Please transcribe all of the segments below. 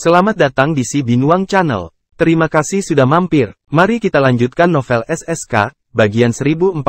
Selamat datang di Si Binuang Channel. Terima kasih sudah mampir. Mari kita lanjutkan novel SSK, bagian 1401.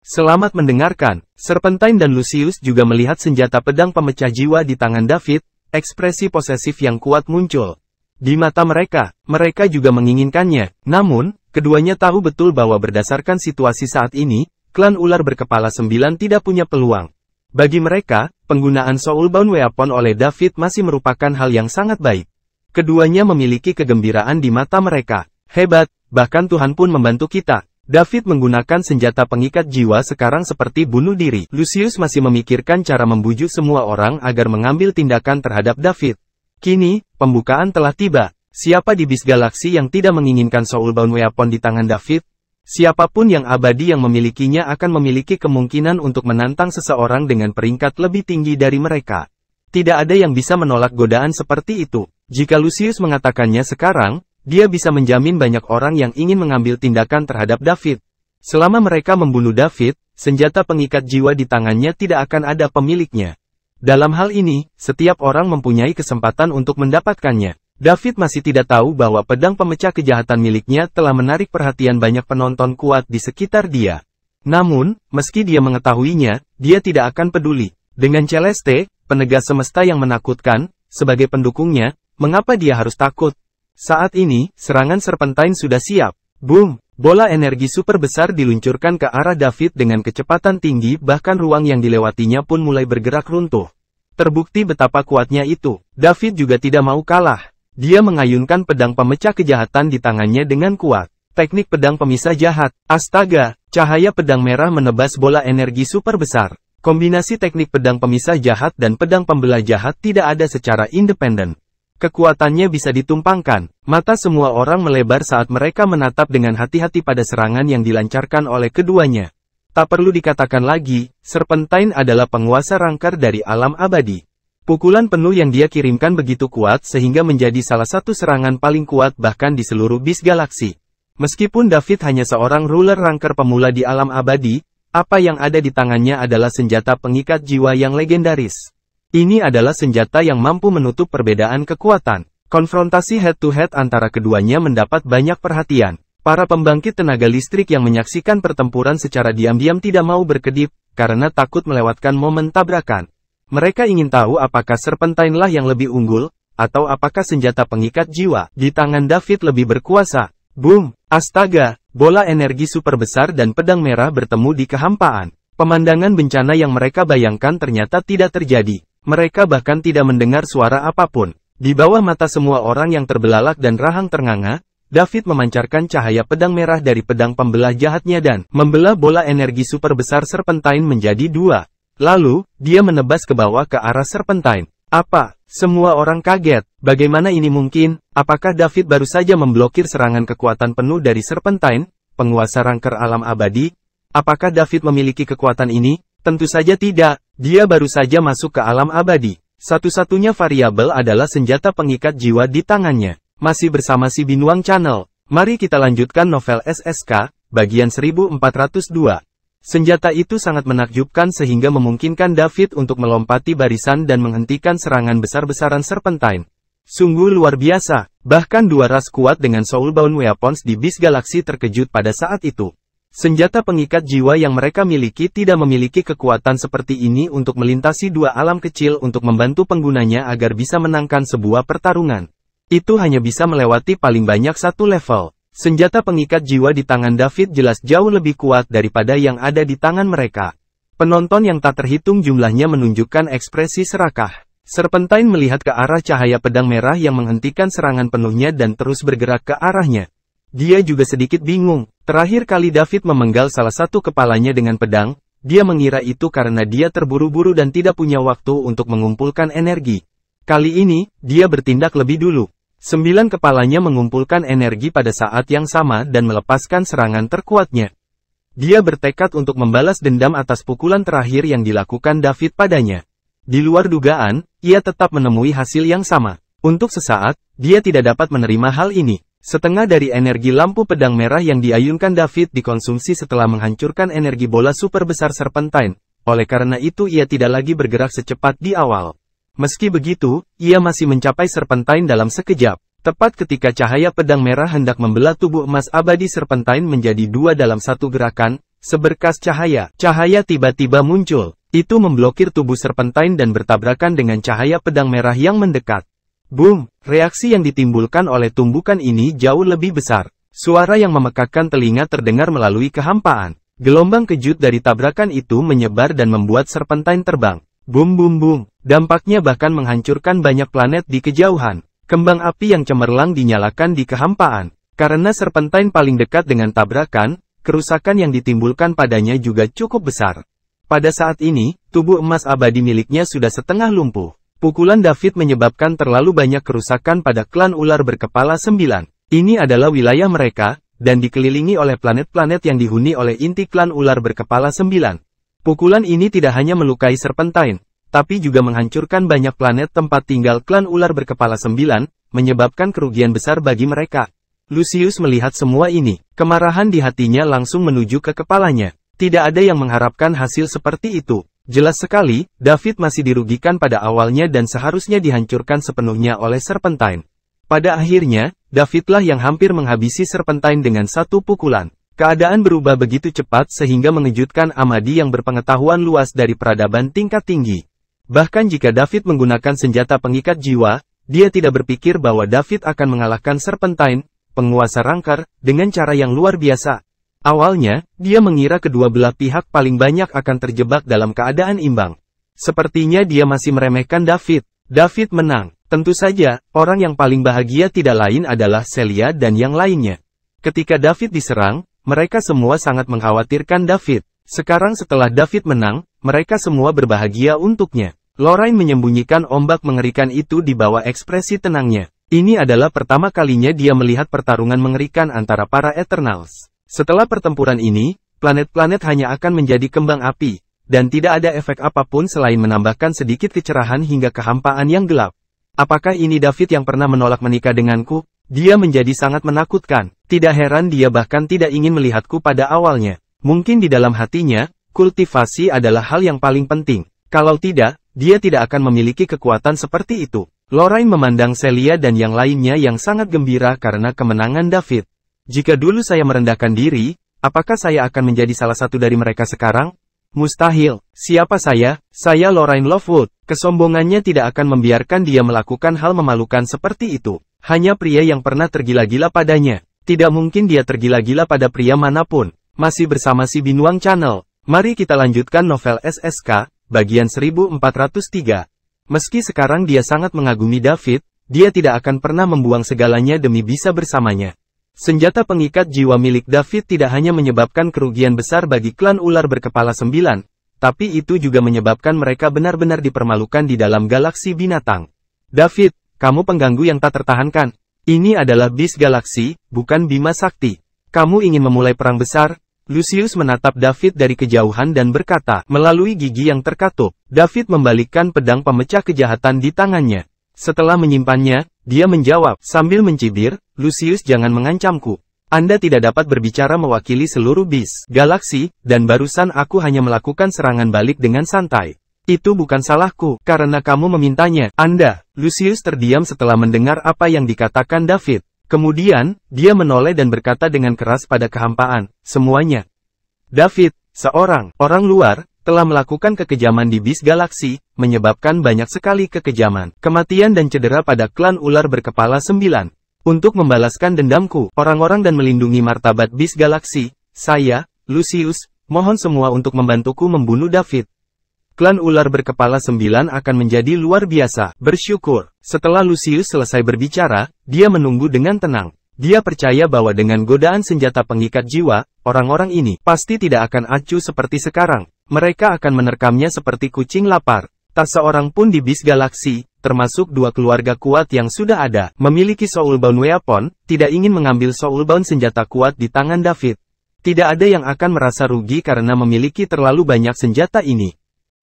Selamat mendengarkan. Serpentine dan Lucius juga melihat senjata pedang pemecah jiwa di tangan David, ekspresi posesif yang kuat muncul. Di mata mereka juga menginginkannya. Namun, keduanya tahu betul bahwa berdasarkan situasi saat ini, klan ular berkepala 9 tidak punya peluang. Bagi mereka, penggunaan Soulbound Weapon oleh David masih merupakan hal yang sangat baik. Keduanya memiliki kegembiraan di mata mereka. Hebat, bahkan Tuhan pun membantu kita. David menggunakan senjata pengikat jiwa sekarang seperti bunuh diri. Lucius masih memikirkan cara membujuk semua orang agar mengambil tindakan terhadap David. Kini, pembukaan telah tiba. Siapa di bis galaksi yang tidak menginginkan Soulbound Weapon di tangan David? Siapapun yang abadi yang memilikinya akan memiliki kemungkinan untuk menantang seseorang dengan peringkat lebih tinggi dari mereka. Tidak ada yang bisa menolak godaan seperti itu. Jika Lucius mengatakannya sekarang, dia bisa menjamin banyak orang yang ingin mengambil tindakan terhadap David. Selama mereka membunuh David, senjata pengikat jiwa di tangannya tidak akan ada pemiliknya. Dalam hal ini, setiap orang mempunyai kesempatan untuk mendapatkannya. David masih tidak tahu bahwa pedang pemecah kejahatan miliknya telah menarik perhatian banyak penonton kuat di sekitar dia. Namun, meski dia mengetahuinya, dia tidak akan peduli. Dengan Celeste, penegas semesta yang menakutkan, sebagai pendukungnya, mengapa dia harus takut? Saat ini, serangan Serpentine sudah siap. Boom! Bola energi super besar diluncurkan ke arah David dengan kecepatan tinggi, bahkan ruang yang dilewatinya pun mulai bergerak runtuh. Terbukti betapa kuatnya itu. David juga tidak mau kalah. Dia mengayunkan pedang pemecah kejahatan di tangannya dengan kuat. Teknik pedang pemisah jahat. Astaga, cahaya pedang merah menebas bola energi super besar. Kombinasi teknik pedang pemisah jahat dan pedang pembelah jahat tidak ada secara independen. Kekuatannya bisa ditumpangkan. Mata semua orang melebar saat mereka menatap dengan hati-hati pada serangan yang dilancarkan oleh keduanya. Tak perlu dikatakan lagi, Serpentine adalah penguasa rangkar dari alam abadi. Pukulan penuh yang dia kirimkan begitu kuat sehingga menjadi salah satu serangan paling kuat bahkan di seluruh bis galaksi. Meskipun David hanya seorang ruler rangkar pemula di alam abadi, apa yang ada di tangannya adalah senjata pengikat jiwa yang legendaris. Ini adalah senjata yang mampu menutup perbedaan kekuatan. Konfrontasi head-to-head antara keduanya mendapat banyak perhatian. Para pembangkit tenaga listrik yang menyaksikan pertempuran secara diam-diam tidak mau berkedip, karena takut melewatkan momen tabrakan. Mereka ingin tahu apakah Serpentine lah yang lebih unggul, atau apakah senjata pengikat jiwa di tangan David lebih berkuasa. Boom! Astaga! Bola energi super besar dan pedang merah bertemu di kehampaan. Pemandangan bencana yang mereka bayangkan ternyata tidak terjadi. Mereka bahkan tidak mendengar suara apapun. Di bawah mata semua orang yang terbelalak dan rahang ternganga, David memancarkan cahaya pedang merah dari pedang pembelah jahatnya dan membelah bola energi super besar Serpentine menjadi dua. Lalu, dia menebas ke bawah ke arah Serpentine. Apa? Semua orang kaget. Bagaimana ini mungkin? Apakah David baru saja memblokir serangan kekuatan penuh dari Serpentine, penguasa rangker alam abadi? Apakah David memiliki kekuatan ini? Tentu saja tidak. Dia baru saja masuk ke alam abadi. Satu-satunya variabel adalah senjata pengikat jiwa di tangannya. Masih bersama Si Binuang Channel. Mari kita lanjutkan novel SSK, bagian 1402. Senjata itu sangat menakjubkan sehingga memungkinkan David untuk melompati barisan dan menghentikan serangan besar-besaran Serpentine. Sungguh luar biasa, bahkan dua ras kuat dengan Soulbound Weapons di bis galaksi terkejut pada saat itu. Senjata pengikat jiwa yang mereka miliki tidak memiliki kekuatan seperti ini untuk melintasi dua alam kecil untuk membantu penggunanya agar bisa menangkan sebuah pertarungan. Itu hanya bisa melewati paling banyak satu level. Senjata pengikat jiwa di tangan David jelas jauh lebih kuat daripada yang ada di tangan mereka. Penonton yang tak terhitung jumlahnya menunjukkan ekspresi serakah. Serpentine melihat ke arah cahaya pedang merah yang menghentikan serangan penuhnya dan terus bergerak ke arahnya. Dia juga sedikit bingung. Terakhir kali David memenggal salah satu kepalanya dengan pedang, dia mengira itu karena dia terburu-buru dan tidak punya waktu untuk mengumpulkan energi. Kali ini, dia bertindak lebih dulu. 9 kepalanya mengumpulkan energi pada saat yang sama dan melepaskan serangan terkuatnya. Dia bertekad untuk membalas dendam atas pukulan terakhir yang dilakukan David padanya. Di luar dugaan, ia tetap menemui hasil yang sama. Untuk sesaat, dia tidak dapat menerima hal ini. Setengah dari energi lampu pedang merah yang diayunkan David dikonsumsi setelah menghancurkan energi bola super besar Serpentine. Oleh karena itu ia tidak lagi bergerak secepat di awal. Meski begitu, ia masih mencapai Serpentine dalam sekejap. Tepat ketika cahaya pedang merah hendak membelah tubuh emas abadi Serpentine menjadi dua dalam satu gerakan, seberkas cahaya tiba-tiba muncul. Itu memblokir tubuh Serpentine dan bertabrakan dengan cahaya pedang merah yang mendekat. Boom! Reaksi yang ditimbulkan oleh tumbukan ini jauh lebih besar. Suara yang memekakkan telinga terdengar melalui kehampaan. Gelombang kejut dari tabrakan itu menyebar dan membuat Serpentine terbang. Boom boom boom. Dampaknya bahkan menghancurkan banyak planet di kejauhan. Kembang api yang cemerlang dinyalakan di kehampaan. Karena Serpentine paling dekat dengan tabrakan, kerusakan yang ditimbulkan padanya juga cukup besar. Pada saat ini, tubuh emas abadi miliknya sudah setengah lumpuh. Pukulan David menyebabkan terlalu banyak kerusakan pada klan ular berkepala 9. Ini adalah wilayah mereka, dan dikelilingi oleh planet-planet yang dihuni oleh inti klan ular berkepala 9. Pukulan ini tidak hanya melukai Serpentine, tapi juga menghancurkan banyak planet tempat tinggal klan ular berkepala 9, menyebabkan kerugian besar bagi mereka. Lucius melihat semua ini, kemarahan di hatinya langsung menuju ke kepalanya. Tidak ada yang mengharapkan hasil seperti itu. Jelas sekali, David masih dirugikan pada awalnya dan seharusnya dihancurkan sepenuhnya oleh Serpentine. Pada akhirnya, Davidlah yang hampir menghabisi Serpentine dengan satu pukulan. Keadaan berubah begitu cepat sehingga mengejutkan Amadi yang berpengetahuan luas dari peradaban tingkat tinggi. Bahkan jika David menggunakan senjata pengikat jiwa, dia tidak berpikir bahwa David akan mengalahkan Serpentine, penguasa Rancor, dengan cara yang luar biasa. Awalnya, dia mengira kedua belah pihak paling banyak akan terjebak dalam keadaan imbang. Sepertinya dia masih meremehkan David. David menang. Tentu saja, orang yang paling bahagia tidak lain adalah Celia dan yang lainnya. Ketika David diserang, mereka semua sangat mengkhawatirkan David. Sekarang setelah David menang, mereka semua berbahagia untuknya. Lorraine menyembunyikan ombak mengerikan itu di bawah ekspresi tenangnya. Ini adalah pertama kalinya dia melihat pertarungan mengerikan antara para Eternals. Setelah pertempuran ini, planet-planet hanya akan menjadi kembang api, dan tidak ada efek apapun selain menambahkan sedikit kecerahan hingga kehampaan yang gelap. Apakah ini David yang pernah menolak menikah denganku? Dia menjadi sangat menakutkan. Tidak heran dia bahkan tidak ingin melihatku pada awalnya. Mungkin di dalam hatinya, kultivasi adalah hal yang paling penting. Kalau tidak, dia tidak akan memiliki kekuatan seperti itu. Lorraine memandang Celia dan yang lainnya yang sangat gembira karena kemenangan David. Jika dulu saya merendahkan diri, apakah saya akan menjadi salah satu dari mereka sekarang? Mustahil. Siapa saya? Saya Lorraine Lovewood. Kesombongannya tidak akan membiarkan dia melakukan hal memalukan seperti itu. Hanya pria yang pernah tergila-gila padanya. Tidak mungkin dia tergila-gila pada pria manapun. Masih bersama si Binuang Channel. Mari kita lanjutkan novel SSK, bagian 1403. Meski sekarang dia sangat mengagumi David, dia tidak akan pernah membuang segalanya demi bisa bersamanya. Senjata pengikat jiwa milik David tidak hanya menyebabkan kerugian besar bagi klan ular berkepala 9, tapi itu juga menyebabkan mereka benar-benar dipermalukan di dalam galaksi binatang. David, kamu pengganggu yang tak tertahankan. Ini adalah bis galaksi, bukan Bima Sakti. Kamu ingin memulai perang besar? Lucius menatap David dari kejauhan dan berkata, melalui gigi yang terkatup, David membalikkan pedang pemecah kejahatan di tangannya. Setelah menyimpannya, dia menjawab, sambil mencibir, Lucius jangan mengancamku. Anda tidak dapat berbicara mewakili seluruh bis galaksi, dan barusan aku hanya melakukan serangan balik dengan santai. Itu bukan salahku, karena kamu memintanya. Anda, Lucius terdiam setelah mendengar apa yang dikatakan David. Kemudian, dia menoleh dan berkata dengan keras pada kehampaan, semuanya. David, seorang orang luar, telah melakukan kekejaman di bis galaksi, menyebabkan banyak sekali kekejaman, kematian dan cedera pada klan ular berkepala 9. Untuk membalaskan dendamku, orang-orang dan melindungi martabat bis galaksi, saya, Lucius, mohon semua untuk membantuku membunuh David. Klan ular berkepala 9 akan menjadi luar biasa, bersyukur. Setelah Lucius selesai berbicara, dia menunggu dengan tenang. Dia percaya bahwa dengan godaan senjata pengikat jiwa, orang-orang ini pasti tidak akan acuh seperti sekarang. Mereka akan menerkamnya seperti kucing lapar. Tak seorang pun di bis galaksi, termasuk dua keluarga kuat yang sudah ada, memiliki soulbound weapon, tidak ingin mengambil soulbound senjata kuat di tangan David. Tidak ada yang akan merasa rugi karena memiliki terlalu banyak senjata ini.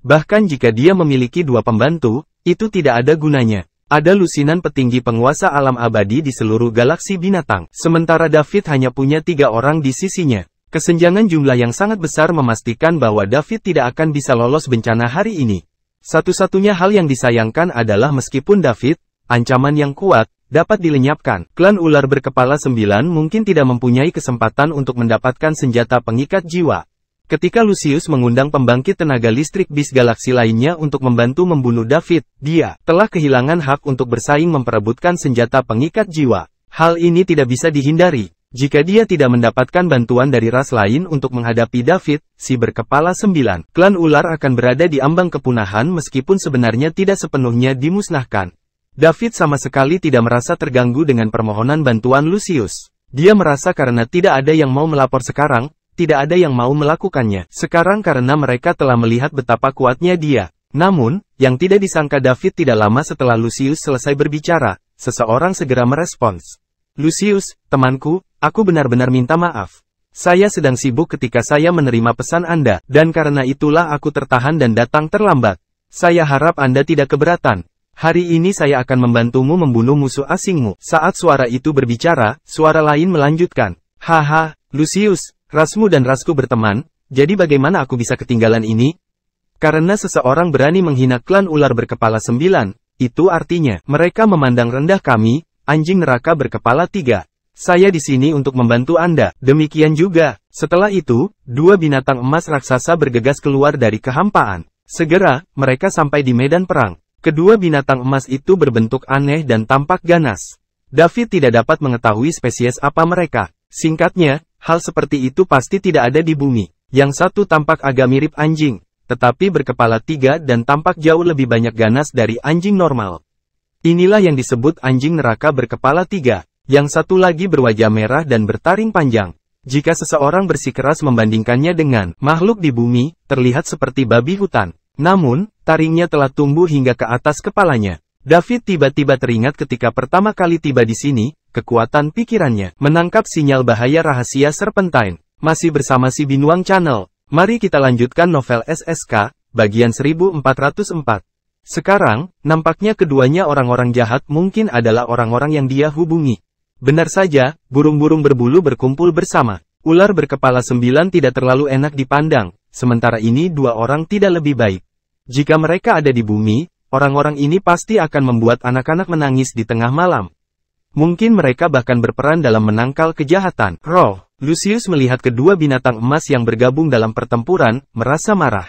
Bahkan jika dia memiliki dua pembantu, itu tidak ada gunanya. Ada lusinan petinggi penguasa alam abadi di seluruh galaksi binatang, sementara David hanya punya 3 orang di sisinya. Kesenjangan jumlah yang sangat besar memastikan bahwa David tidak akan bisa lolos bencana hari ini. Satu-satunya hal yang disayangkan adalah meskipun David, ancaman yang kuat, dapat dilenyapkan, klan ular berkepala 9 mungkin tidak mempunyai kesempatan untuk mendapatkan senjata pengikat jiwa. Ketika Lucius mengundang pembangkit tenaga listrik bis galaksi lainnya untuk membantu membunuh David, dia telah kehilangan hak untuk bersaing memperebutkan senjata pengikat jiwa. Hal ini tidak bisa dihindari. Jika dia tidak mendapatkan bantuan dari ras lain untuk menghadapi David, si berkepala 9, klan ular akan berada di ambang kepunahan meskipun sebenarnya tidak sepenuhnya dimusnahkan. David sama sekali tidak merasa terganggu dengan permohonan bantuan Lucius. Dia merasa karena tidak ada yang mau melapor sekarang, tidak ada yang mau melakukannya sekarang karena mereka telah melihat betapa kuatnya dia. Namun, yang tidak disangka David tidak lama setelah Lucius selesai berbicara, seseorang segera merespons. Lucius, temanku, aku benar-benar minta maaf. Saya sedang sibuk ketika saya menerima pesan Anda, dan karena itulah aku tertahan dan datang terlambat. Saya harap Anda tidak keberatan. Hari ini saya akan membantumu membunuh musuh asingmu. Saat suara itu berbicara, suara lain melanjutkan. Haha, Lucius, rasmu dan rasku berteman, jadi bagaimana aku bisa ketinggalan ini? Karena seseorang berani menghina klan ular berkepala 9, itu artinya, mereka memandang rendah kami, anjing neraka berkepala 3. Saya di sini untuk membantu Anda. Demikian juga. Setelah itu, dua binatang emas raksasa bergegas keluar dari kehampaan. Segera, mereka sampai di medan perang. Kedua binatang emas itu berbentuk aneh dan tampak ganas. David tidak dapat mengetahui spesies apa mereka. Singkatnya, hal seperti itu pasti tidak ada di bumi. Yang satu tampak agak mirip anjing, tetapi berkepala 3 dan tampak jauh lebih banyak ganas dari anjing normal. Inilah yang disebut anjing neraka berkepala 3. Yang satu lagi berwajah merah dan bertaring panjang. Jika seseorang bersikeras membandingkannya dengan makhluk di bumi, terlihat seperti babi hutan. Namun, taringnya telah tumbuh hingga ke atas kepalanya. David tiba-tiba teringat ketika pertama kali tiba di sini, kekuatan pikirannya menangkap sinyal bahaya rahasia Serpentine. Masih bersama si Binuang Channel. Mari kita lanjutkan novel SSK, bagian 1404. Sekarang, nampaknya keduanya orang-orang jahat mungkin adalah orang-orang yang dia hubungi. Benar saja, burung-burung berbulu berkumpul bersama. Ular berkepala 9 tidak terlalu enak dipandang, sementara ini dua orang tidak lebih baik. Jika mereka ada di bumi, orang-orang ini pasti akan membuat anak-anak menangis di tengah malam. Mungkin mereka bahkan berperan dalam menangkal kejahatan. Roh, Lucius melihat kedua binatang emas yang bergabung dalam pertempuran, merasa marah.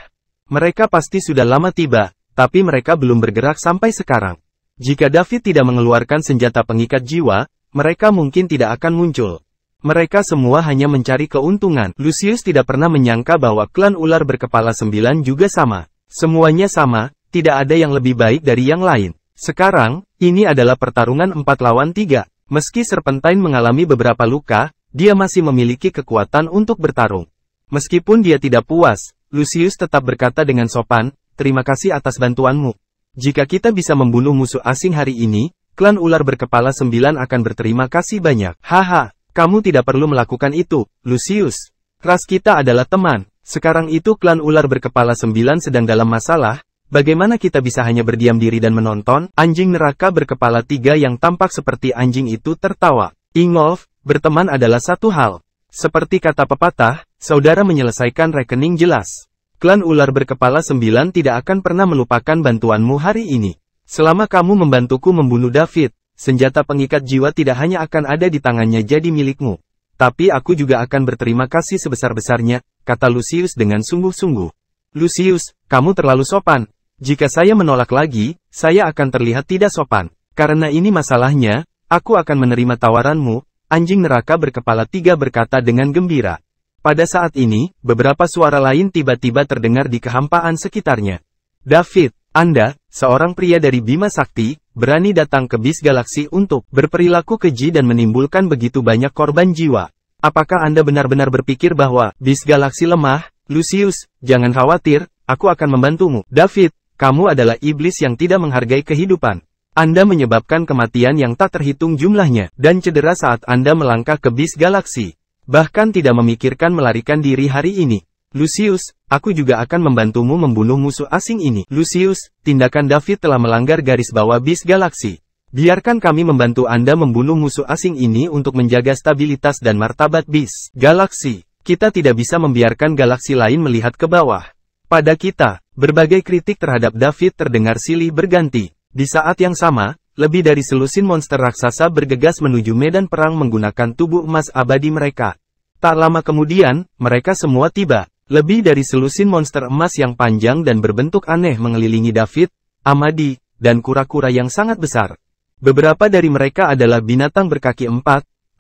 Mereka pasti sudah lama tiba, tapi mereka belum bergerak sampai sekarang. Jika David tidak mengeluarkan senjata pengikat jiwa, mereka mungkin tidak akan muncul. Mereka semua hanya mencari keuntungan. Lucius tidak pernah menyangka bahwa klan ular berkepala 9 juga sama. Semuanya sama, tidak ada yang lebih baik dari yang lain. Sekarang, ini adalah pertarungan 4 lawan 3. Meski Serpentine mengalami beberapa luka, dia masih memiliki kekuatan untuk bertarung. Meskipun dia tidak puas, Lucius tetap berkata dengan sopan, terima kasih atas bantuanmu. Jika kita bisa membunuh musuh asing hari ini, klan ular berkepala 9 akan berterima kasih banyak. Haha, kamu tidak perlu melakukan itu, Lucius. Ras kita adalah teman. Sekarang itu klan ular berkepala 9 sedang dalam masalah, bagaimana kita bisa hanya berdiam diri dan menonton? Anjing neraka berkepala 3 yang tampak seperti anjing itu tertawa. Ingolf, berteman adalah satu hal. Seperti kata pepatah, saudara menyelesaikan rekening jelas. Klan ular berkepala 9 tidak akan pernah melupakan bantuanmu hari ini. Selama kamu membantuku membunuh David, senjata pengikat jiwa tidak hanya akan ada di tangannya jadi milikmu. Tapi aku juga akan berterima kasih sebesar-besarnya, kata Lucius dengan sungguh-sungguh. Lucius, kamu terlalu sopan. Jika saya menolak lagi, saya akan terlihat tidak sopan. Karena ini masalahnya, aku akan menerima tawaranmu, anjing neraka berkepala 3 berkata dengan gembira. Pada saat ini, beberapa suara lain tiba-tiba terdengar di kehampaan sekitarnya. David, Anda, seorang pria dari Bima Sakti, berani datang ke bis galaksi untuk berperilaku keji dan menimbulkan begitu banyak korban jiwa. Apakah Anda benar-benar berpikir bahwa bis galaksi lemah? Lucius, jangan khawatir, aku akan membantumu. David, kamu adalah iblis yang tidak menghargai kehidupan. Anda menyebabkan kematian yang tak terhitung jumlahnya, dan cedera saat Anda melangkah ke bis galaksi. Bahkan tidak memikirkan melarikan diri hari ini. Lucius, aku juga akan membantumu membunuh musuh asing ini. Lucius, tindakan David telah melanggar garis bawah bis galaksi. Biarkan kami membantu Anda membunuh musuh asing ini untuk menjaga stabilitas dan martabat bis galaksi. Kita tidak bisa membiarkan galaksi lain melihat ke bawah. Pada kita, Berbagai kritik terhadap David terdengar silih berganti. Di saat yang sama, lebih dari selusin monster raksasa bergegas menuju medan perang menggunakan tubuh emas abadi mereka. Tak lama kemudian, mereka semua tiba. Lebih dari selusin monster emas yang panjang dan berbentuk aneh mengelilingi David, Amadi, dan kura-kura yang sangat besar. Beberapa dari mereka adalah binatang berkaki 4,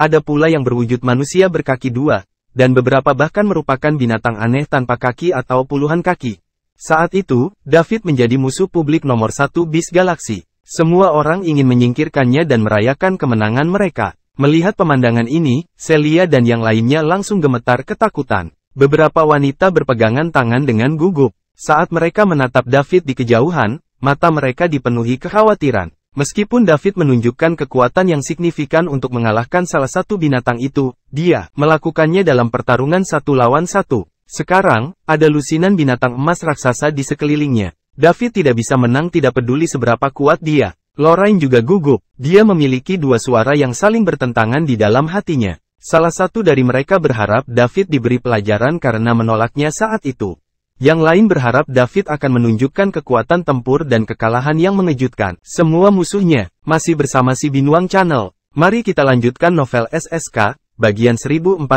ada pula yang berwujud manusia berkaki 2, dan beberapa bahkan merupakan binatang aneh tanpa kaki atau puluhan kaki. Saat itu, David menjadi musuh publik nomor 1 bis galaksi. Semua orang ingin menyingkirkannya dan merayakan kemenangan mereka. Melihat pemandangan ini, Celia dan yang lainnya langsung gemetar ketakutan. Beberapa wanita berpegangan tangan dengan gugup. Saat mereka menatap David di kejauhan, mata mereka dipenuhi kekhawatiran. Meskipun David menunjukkan kekuatan yang signifikan untuk mengalahkan salah satu binatang itu, dia melakukannya dalam pertarungan 1 lawan 1. Sekarang, ada lusinan binatang emas raksasa di sekelilingnya. David tidak bisa menang tidak peduli seberapa kuat dia. Lorraine juga gugup. Dia memiliki dua suara yang saling bertentangan di dalam hatinya. Salah satu dari mereka berharap David diberi pelajaran karena menolaknya saat itu. Yang lain berharap David akan menunjukkan kekuatan tempur dan kekalahan yang mengejutkan. Semua musuhnya masih bersama si Binuang Channel. Mari kita lanjutkan novel SSK, bagian 1405.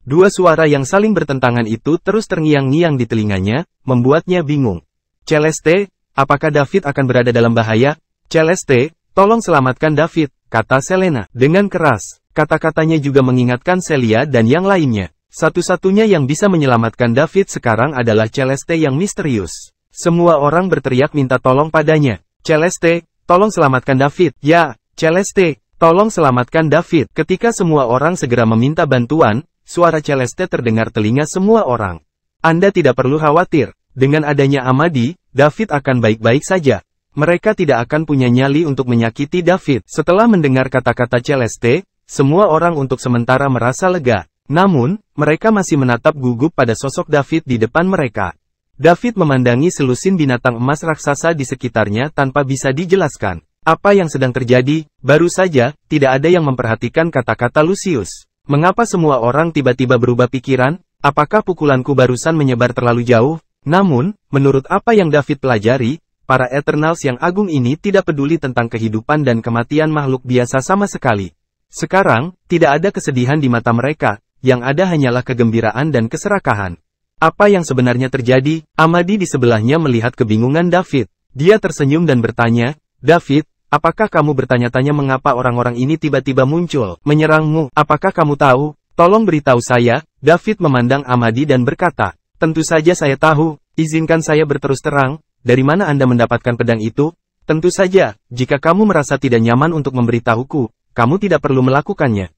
Dua suara yang saling bertentangan itu terus terngiang-ngiang di telinganya, membuatnya bingung. Celeste, apakah David akan berada dalam bahaya? Celeste, tolong selamatkan David, kata Selena. Dengan keras, kata-katanya juga mengingatkan Celia dan yang lainnya. Satu-satunya yang bisa menyelamatkan David sekarang adalah Celeste yang misterius. Semua orang berteriak minta tolong padanya. Celeste, tolong selamatkan David. Ya, Celeste, tolong selamatkan David. Ketika semua orang segera meminta bantuan, suara Celeste terdengar telinga semua orang. Anda tidak perlu khawatir. Dengan adanya Amadi, David akan baik-baik saja. Mereka tidak akan punya nyali untuk menyakiti David. Setelah mendengar kata-kata Celeste, semua orang untuk sementara merasa lega. Namun, mereka masih menatap gugup pada sosok David di depan mereka. David memandangi selusin binatang emas raksasa di sekitarnya tanpa bisa dijelaskan. Apa yang sedang terjadi? Baru saja, tidak ada yang memperhatikan kata-kata Lucius. Mengapa semua orang tiba-tiba berubah pikiran? Apakah pukulanku barusan menyebar terlalu jauh? Namun, menurut apa yang David pelajari, para Eternals yang agung ini tidak peduli tentang kehidupan dan kematian makhluk biasa sama sekali. Sekarang, tidak ada kesedihan di mata mereka, yang ada hanyalah kegembiraan dan keserakahan. Apa yang sebenarnya terjadi? Amadi di sebelahnya melihat kebingungan David. Dia tersenyum dan bertanya, David, apakah kamu bertanya-tanya mengapa orang-orang ini tiba-tiba muncul, menyerangmu? Apakah kamu tahu? Tolong beritahu saya. David memandang Amadi dan berkata, tentu saja saya tahu. Izinkan saya berterus terang, dari mana Anda mendapatkan pedang itu? Tentu saja, jika kamu merasa tidak nyaman untuk memberitahuku, kamu tidak perlu melakukannya.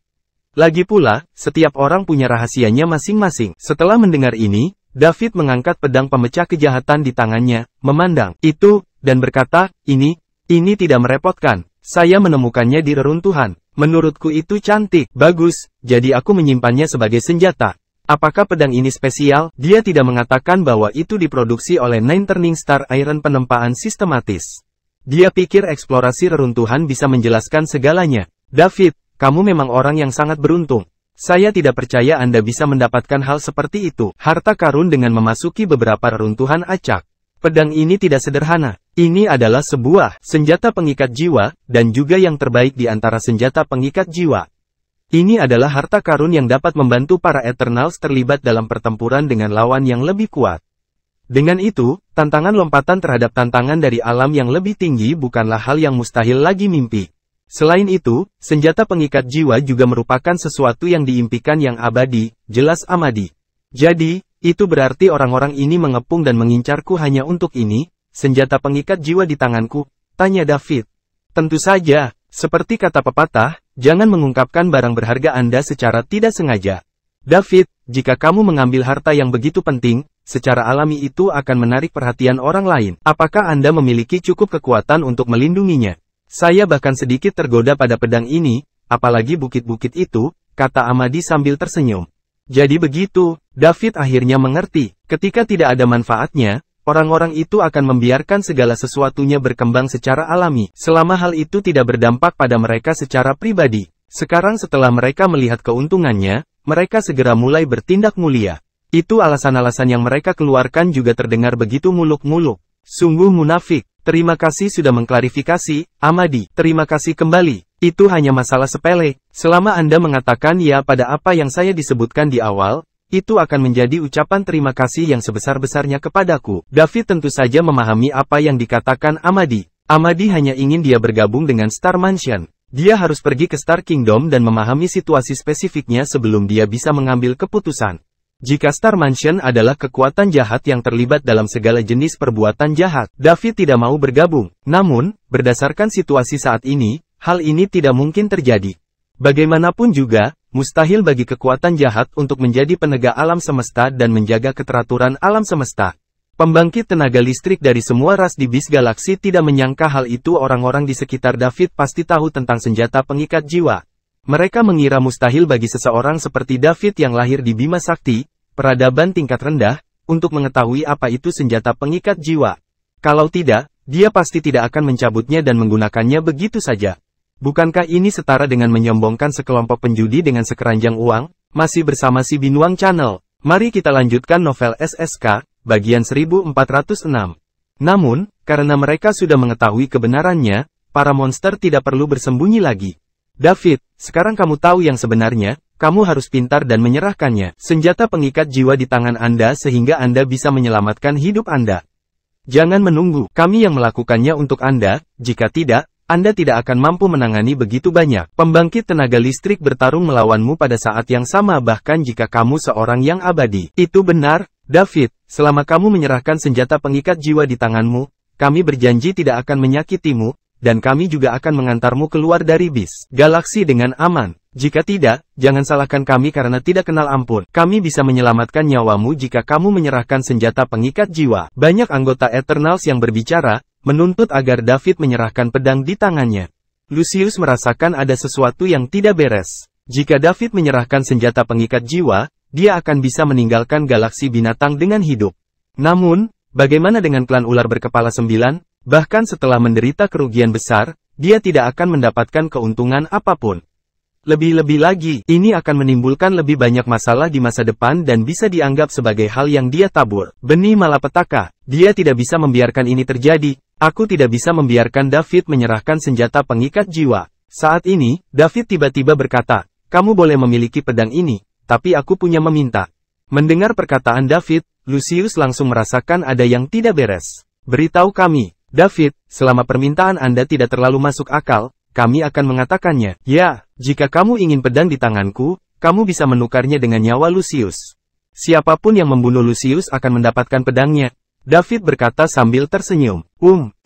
Lagi pula, setiap orang punya rahasianya masing-masing. Setelah mendengar ini, David mengangkat pedang pemecah kejahatan di tangannya, memandang itu, dan berkata, ini tidak merepotkan. Saya menemukannya di reruntuhan. Menurutku itu cantik. Bagus, jadi aku menyimpannya sebagai senjata. Apakah pedang ini spesial? Dia tidak mengatakan bahwa itu diproduksi oleh Nine Turning Star Iron penempaan sistematis. Dia pikir eksplorasi reruntuhan bisa menjelaskan segalanya. David, kamu memang orang yang sangat beruntung. Saya tidak percaya Anda bisa mendapatkan hal seperti itu. Harta karun dengan memasuki beberapa reruntuhan acak. Pedang ini tidak sederhana. Ini adalah sebuah senjata pengikat jiwa, dan juga yang terbaik di antara senjata pengikat jiwa. Ini adalah harta karun yang dapat membantu para Eternals terlibat dalam pertempuran dengan lawan yang lebih kuat. Dengan itu, tantangan lompatan terhadap tantangan dari alam yang lebih tinggi bukanlah hal yang mustahil lagi mimpi. Selain itu, senjata pengikat jiwa juga merupakan sesuatu yang diimpikan yang abadi, jelas Amadi. Jadi, itu berarti orang-orang ini mengepung dan mengincarku hanya untuk ini, senjata pengikat jiwa di tanganku, tanya David. Tentu saja, seperti kata pepatah, jangan mengungkapkan barang berharga Anda secara tidak sengaja. David, jika kamu mengambil harta yang begitu penting, secara alami itu akan menarik perhatian orang lain. Apakah Anda memiliki cukup kekuatan untuk melindunginya? Saya bahkan sedikit tergoda pada pedang ini, apalagi bukit-bukit itu, kata Amadi sambil tersenyum. Jadi begitu, David akhirnya mengerti. Ketika tidak ada manfaatnya, orang-orang itu akan membiarkan segala sesuatunya berkembang secara alami, selama hal itu tidak berdampak pada mereka secara pribadi. Sekarang setelah mereka melihat keuntungannya, mereka segera mulai bertindak mulia. Itu alasan-alasan yang mereka keluarkan juga terdengar begitu muluk-muluk. Sungguh munafik. Terima kasih sudah mengklarifikasi, Amadi. Terima kasih kembali. Itu hanya masalah sepele. Selama Anda mengatakan ya pada apa yang saya disebutkan di awal, itu akan menjadi ucapan terima kasih yang sebesar-besarnya kepadaku. David tentu saja memahami apa yang dikatakan Amadi. Amadi hanya ingin dia bergabung dengan Star Mansion. Dia harus pergi ke Star Kingdom dan memahami situasi spesifiknya sebelum dia bisa mengambil keputusan. Jika Star Mansion adalah kekuatan jahat yang terlibat dalam segala jenis perbuatan jahat, David tidak mau bergabung. Namun, berdasarkan situasi saat ini, hal ini tidak mungkin terjadi. Bagaimanapun juga, mustahil bagi kekuatan jahat untuk menjadi penegak alam semesta dan menjaga keteraturan alam semesta. Pembangkit tenaga listrik dari semua ras di bis galaksi tidak menyangka hal itu. Orang-orang di sekitar David pasti tahu tentang senjata pengikat jiwa. Mereka mengira mustahil bagi seseorang seperti David yang lahir di Bima Sakti, peradaban tingkat rendah, untuk mengetahui apa itu senjata pengikat jiwa. Kalau tidak, dia pasti tidak akan mencabutnya dan menggunakannya begitu saja. Bukankah ini setara dengan menyombongkan sekelompok penjudi dengan sekeranjang uang? Masih bersama si Binuang Channel. Mari kita lanjutkan novel SSK, bagian 1406. Namun, karena mereka sudah mengetahui kebenarannya, para monster tidak perlu bersembunyi lagi. David, sekarang kamu tahu yang sebenarnya. Kamu harus pintar dan menyerahkannya. Senjata pengikat jiwa di tangan Anda sehingga Anda bisa menyelamatkan hidup Anda. Jangan menunggu, kami yang melakukannya untuk Anda. Jika tidak, Anda tidak akan mampu menangani begitu banyak pembangkit tenaga listrik bertarung melawanmu pada saat yang sama bahkan jika kamu seorang yang abadi. Itu benar, David. Selama kamu menyerahkan senjata pengikat jiwa di tanganmu, kami berjanji tidak akan menyakitimu, dan kami juga akan mengantarmu keluar dari bis galaksi dengan aman. Jika tidak, jangan salahkan kami karena tidak kenal ampun. Kami bisa menyelamatkan nyawamu jika kamu menyerahkan senjata pengikat jiwa. Banyak anggota Eternals yang berbicara, menuntut agar David menyerahkan pedang di tangannya. Lucius merasakan ada sesuatu yang tidak beres. Jika David menyerahkan senjata pengikat jiwa, dia akan bisa meninggalkan galaksi binatang dengan hidup. Namun, bagaimana dengan klan ular berkepala 9? Bahkan setelah menderita kerugian besar, dia tidak akan mendapatkan keuntungan apapun. Lebih-lebih lagi, ini akan menimbulkan lebih banyak masalah di masa depan dan bisa dianggap sebagai hal yang dia tabur. Benih malapetaka, dia tidak bisa membiarkan ini terjadi. Aku tidak bisa membiarkan David menyerahkan senjata pengikat jiwa. Saat ini, David tiba-tiba berkata, kamu boleh memiliki pedang ini, tapi aku punya meminta. Mendengar perkataan David, Lucius langsung merasakan ada yang tidak beres. Beritahu kami, David, selama permintaan Anda tidak terlalu masuk akal, kami akan mengatakannya. Ya, jika kamu ingin pedang di tanganku, kamu bisa menukarnya dengan nyawa Lucius. Siapapun yang membunuh Lucius akan mendapatkan pedangnya. David berkata sambil tersenyum.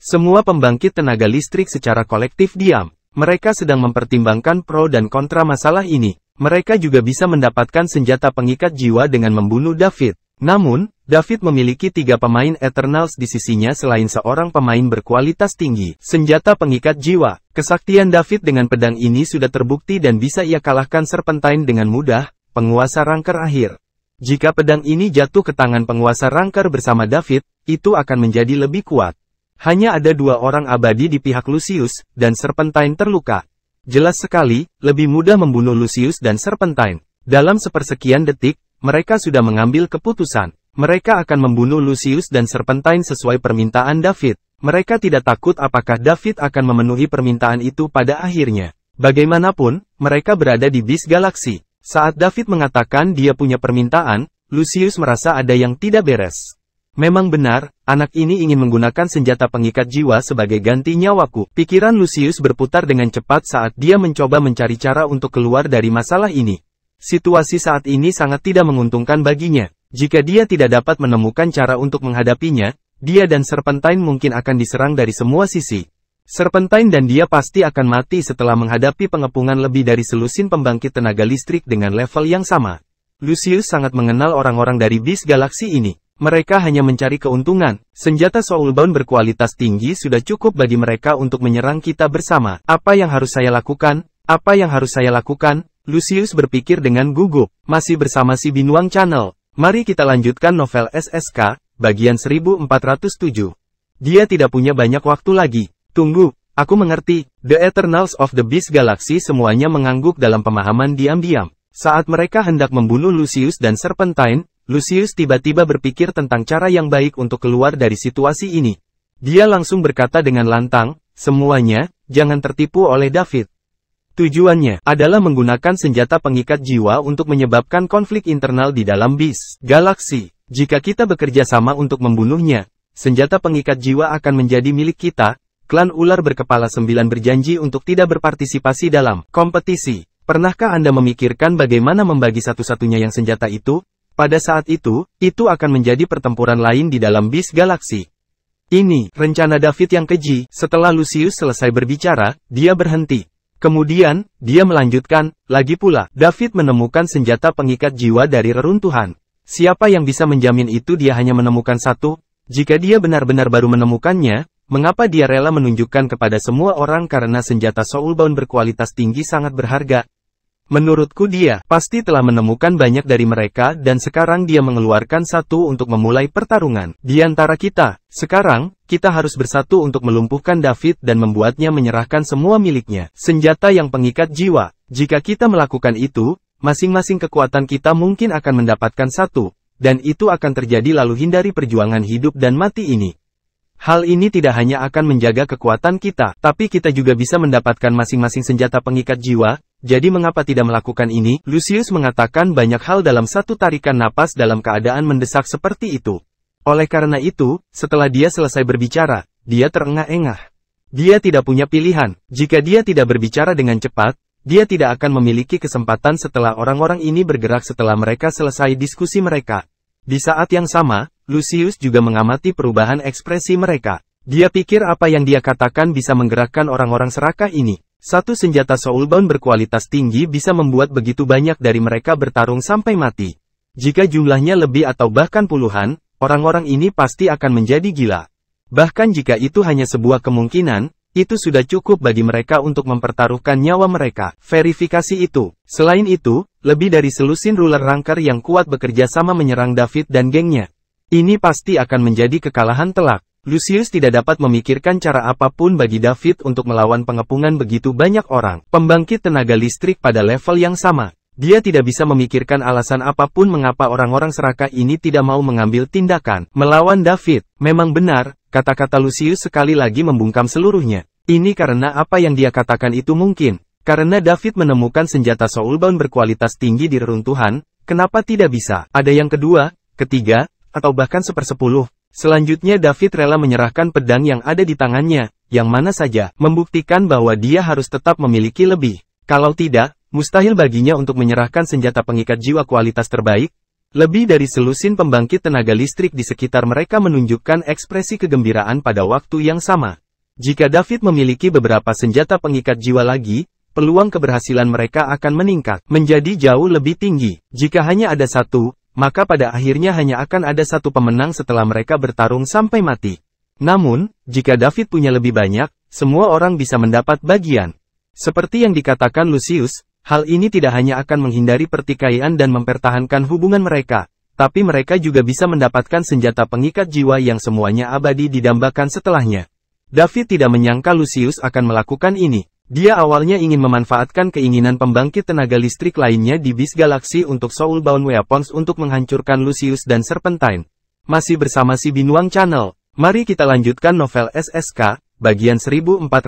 Semua pembangkit tenaga listrik secara kolektif diam. Mereka sedang mempertimbangkan pro dan kontra masalah ini. Mereka juga bisa mendapatkan senjata pengikat jiwa dengan membunuh David. Namun, David memiliki 3 pemain Eternals di sisinya selain seorang pemain berkualitas tinggi. Senjata pengikat jiwa. Kesaktian David dengan pedang ini sudah terbukti dan bisa ia kalahkan Serpentine dengan mudah, penguasa Ranker akhir. Jika pedang ini jatuh ke tangan penguasa Ranker bersama David, itu akan menjadi lebih kuat. Hanya ada 2 orang abadi di pihak Lucius, dan Serpentine terluka. Jelas sekali, lebih mudah membunuh Lucius dan Serpentine. Dalam sepersekian detik, mereka sudah mengambil keputusan. Mereka akan membunuh Lucius dan Serpentine sesuai permintaan David. Mereka tidak takut apakah David akan memenuhi permintaan itu pada akhirnya. Bagaimanapun, mereka berada di bis galaksi. Saat David mengatakan dia punya permintaan, Lucius merasa ada yang tidak beres. Memang benar, anak ini ingin menggunakan senjata pengikat jiwa sebagai ganti nyawaku. Pikiran Lucius berputar dengan cepat saat dia mencoba mencari cara untuk keluar dari masalah ini. Situasi saat ini sangat tidak menguntungkan baginya. Jika dia tidak dapat menemukan cara untuk menghadapinya, dia dan Serpentine mungkin akan diserang dari semua sisi. Serpentine dan dia pasti akan mati setelah menghadapi pengepungan lebih dari selusin pembangkit tenaga listrik dengan level yang sama. Lucius sangat mengenal orang-orang dari bis galaksi ini. Mereka hanya mencari keuntungan. Senjata Soulbound berkualitas tinggi sudah cukup bagi mereka untuk menyerang kita bersama. Apa yang harus saya lakukan? Apa yang harus saya lakukan? Lucius berpikir dengan gugup. Masih bersama si Binuang Channel. Mari kita lanjutkan novel SSK, bagian 1407. Dia tidak punya banyak waktu lagi. Tunggu, aku mengerti. The Eternals of the Beast Galaxy semuanya mengangguk dalam pemahaman diam-diam. Saat mereka hendak membunuh Lucius dan Serpentine, Lucius tiba-tiba berpikir tentang cara yang baik untuk keluar dari situasi ini. Dia langsung berkata dengan lantang, semuanya, jangan tertipu oleh David. Tujuannya adalah menggunakan senjata pengikat jiwa untuk menyebabkan konflik internal di dalam bis galaksi. Jika kita bekerja sama untuk membunuhnya, senjata pengikat jiwa akan menjadi milik kita. Klan ular berkepala 9 berjanji untuk tidak berpartisipasi dalam kompetisi. Pernahkah Anda memikirkan bagaimana membagi satu-satunya yang senjata itu? Pada saat itu akan menjadi pertempuran lain di dalam bis galaksi. Ini rencana David yang keji. Setelah Lucius selesai berbicara, dia berhenti. Kemudian, dia melanjutkan, lagi pula, David menemukan senjata pengikat jiwa dari reruntuhan. Siapa yang bisa menjamin itu dia hanya menemukan satu? Jika dia benar-benar baru menemukannya, mengapa dia rela menunjukkan kepada semua orang karena senjata soulbound berkualitas tinggi sangat berharga? Menurutku dia pasti telah menemukan banyak dari mereka dan sekarang dia mengeluarkan satu untuk memulai pertarungan. Di antara kita, sekarang, kita harus bersatu untuk melumpuhkan David dan membuatnya menyerahkan semua miliknya. Senjata yang pengikat jiwa. Jika kita melakukan itu, masing-masing kekuatan kita mungkin akan mendapatkan satu, dan itu akan terjadi lalu hindari perjuangan hidup dan mati ini. Hal ini tidak hanya akan menjaga kekuatan kita, tapi kita juga bisa mendapatkan masing-masing senjata pengikat jiwa. Jadi mengapa tidak melakukan ini? Lucius mengatakan banyak hal dalam satu tarikan napas dalam keadaan mendesak seperti itu. Oleh karena itu, setelah dia selesai berbicara, dia terengah-engah. Dia tidak punya pilihan. Jika dia tidak berbicara dengan cepat, dia tidak akan memiliki kesempatan setelah orang-orang ini bergerak setelah mereka selesai diskusi mereka. Di saat yang sama, Lucius juga mengamati perubahan ekspresi mereka. Dia pikir apa yang dia katakan bisa menggerakkan orang-orang serakah ini. Satu senjata soulbound berkualitas tinggi bisa membuat begitu banyak dari mereka bertarung sampai mati. Jika jumlahnya lebih atau bahkan puluhan, orang-orang ini pasti akan menjadi gila. Bahkan jika itu hanya sebuah kemungkinan, itu sudah cukup bagi mereka untuk mempertaruhkan nyawa mereka. Verifikasi itu. Selain itu, lebih dari selusin ruler ranker yang kuat bekerja sama menyerang David dan gengnya. Ini pasti akan menjadi kekalahan telak. Lucius tidak dapat memikirkan cara apapun bagi David untuk melawan pengepungan begitu banyak orang. Pembangkit tenaga listrik pada level yang sama. Dia tidak bisa memikirkan alasan apapun mengapa orang-orang serakah ini tidak mau mengambil tindakan melawan David. Memang benar, kata-kata Lucius sekali lagi membungkam seluruhnya. Ini karena apa yang dia katakan itu mungkin. Karena David menemukan senjata soulbound berkualitas tinggi di reruntuhan, kenapa tidak bisa? Ada yang kedua, ketiga, atau bahkan sepersepuluh. Selanjutnya David rela menyerahkan pedang yang ada di tangannya, yang mana saja, membuktikan bahwa dia harus tetap memiliki lebih. Kalau tidak, mustahil baginya untuk menyerahkan senjata pengikat jiwa kualitas terbaik. Lebih dari selusin pembangkit tenaga listrik di sekitar mereka menunjukkan ekspresi kegembiraan pada waktu yang sama. Jika David memiliki beberapa senjata pengikat jiwa lagi, peluang keberhasilan mereka akan meningkat, menjadi jauh lebih tinggi. Jika hanya ada satu, maka pada akhirnya hanya akan ada satu pemenang setelah mereka bertarung sampai mati. Namun, jika David punya lebih banyak, semua orang bisa mendapat bagian. Seperti yang dikatakan Lucius, hal ini tidak hanya akan menghindari pertikaian dan mempertahankan hubungan mereka, tapi mereka juga bisa mendapatkan senjata pengikat jiwa yang semuanya abadi didambakan setelahnya. David tidak menyangka Lucius akan melakukan ini. Dia awalnya ingin memanfaatkan keinginan pembangkit tenaga listrik lainnya di bis galaksi untuk soulbound weapons untuk menghancurkan Lucius dan Serpentine. Masih bersama si Binuang Channel, mari kita lanjutkan novel SSK, bagian 1408.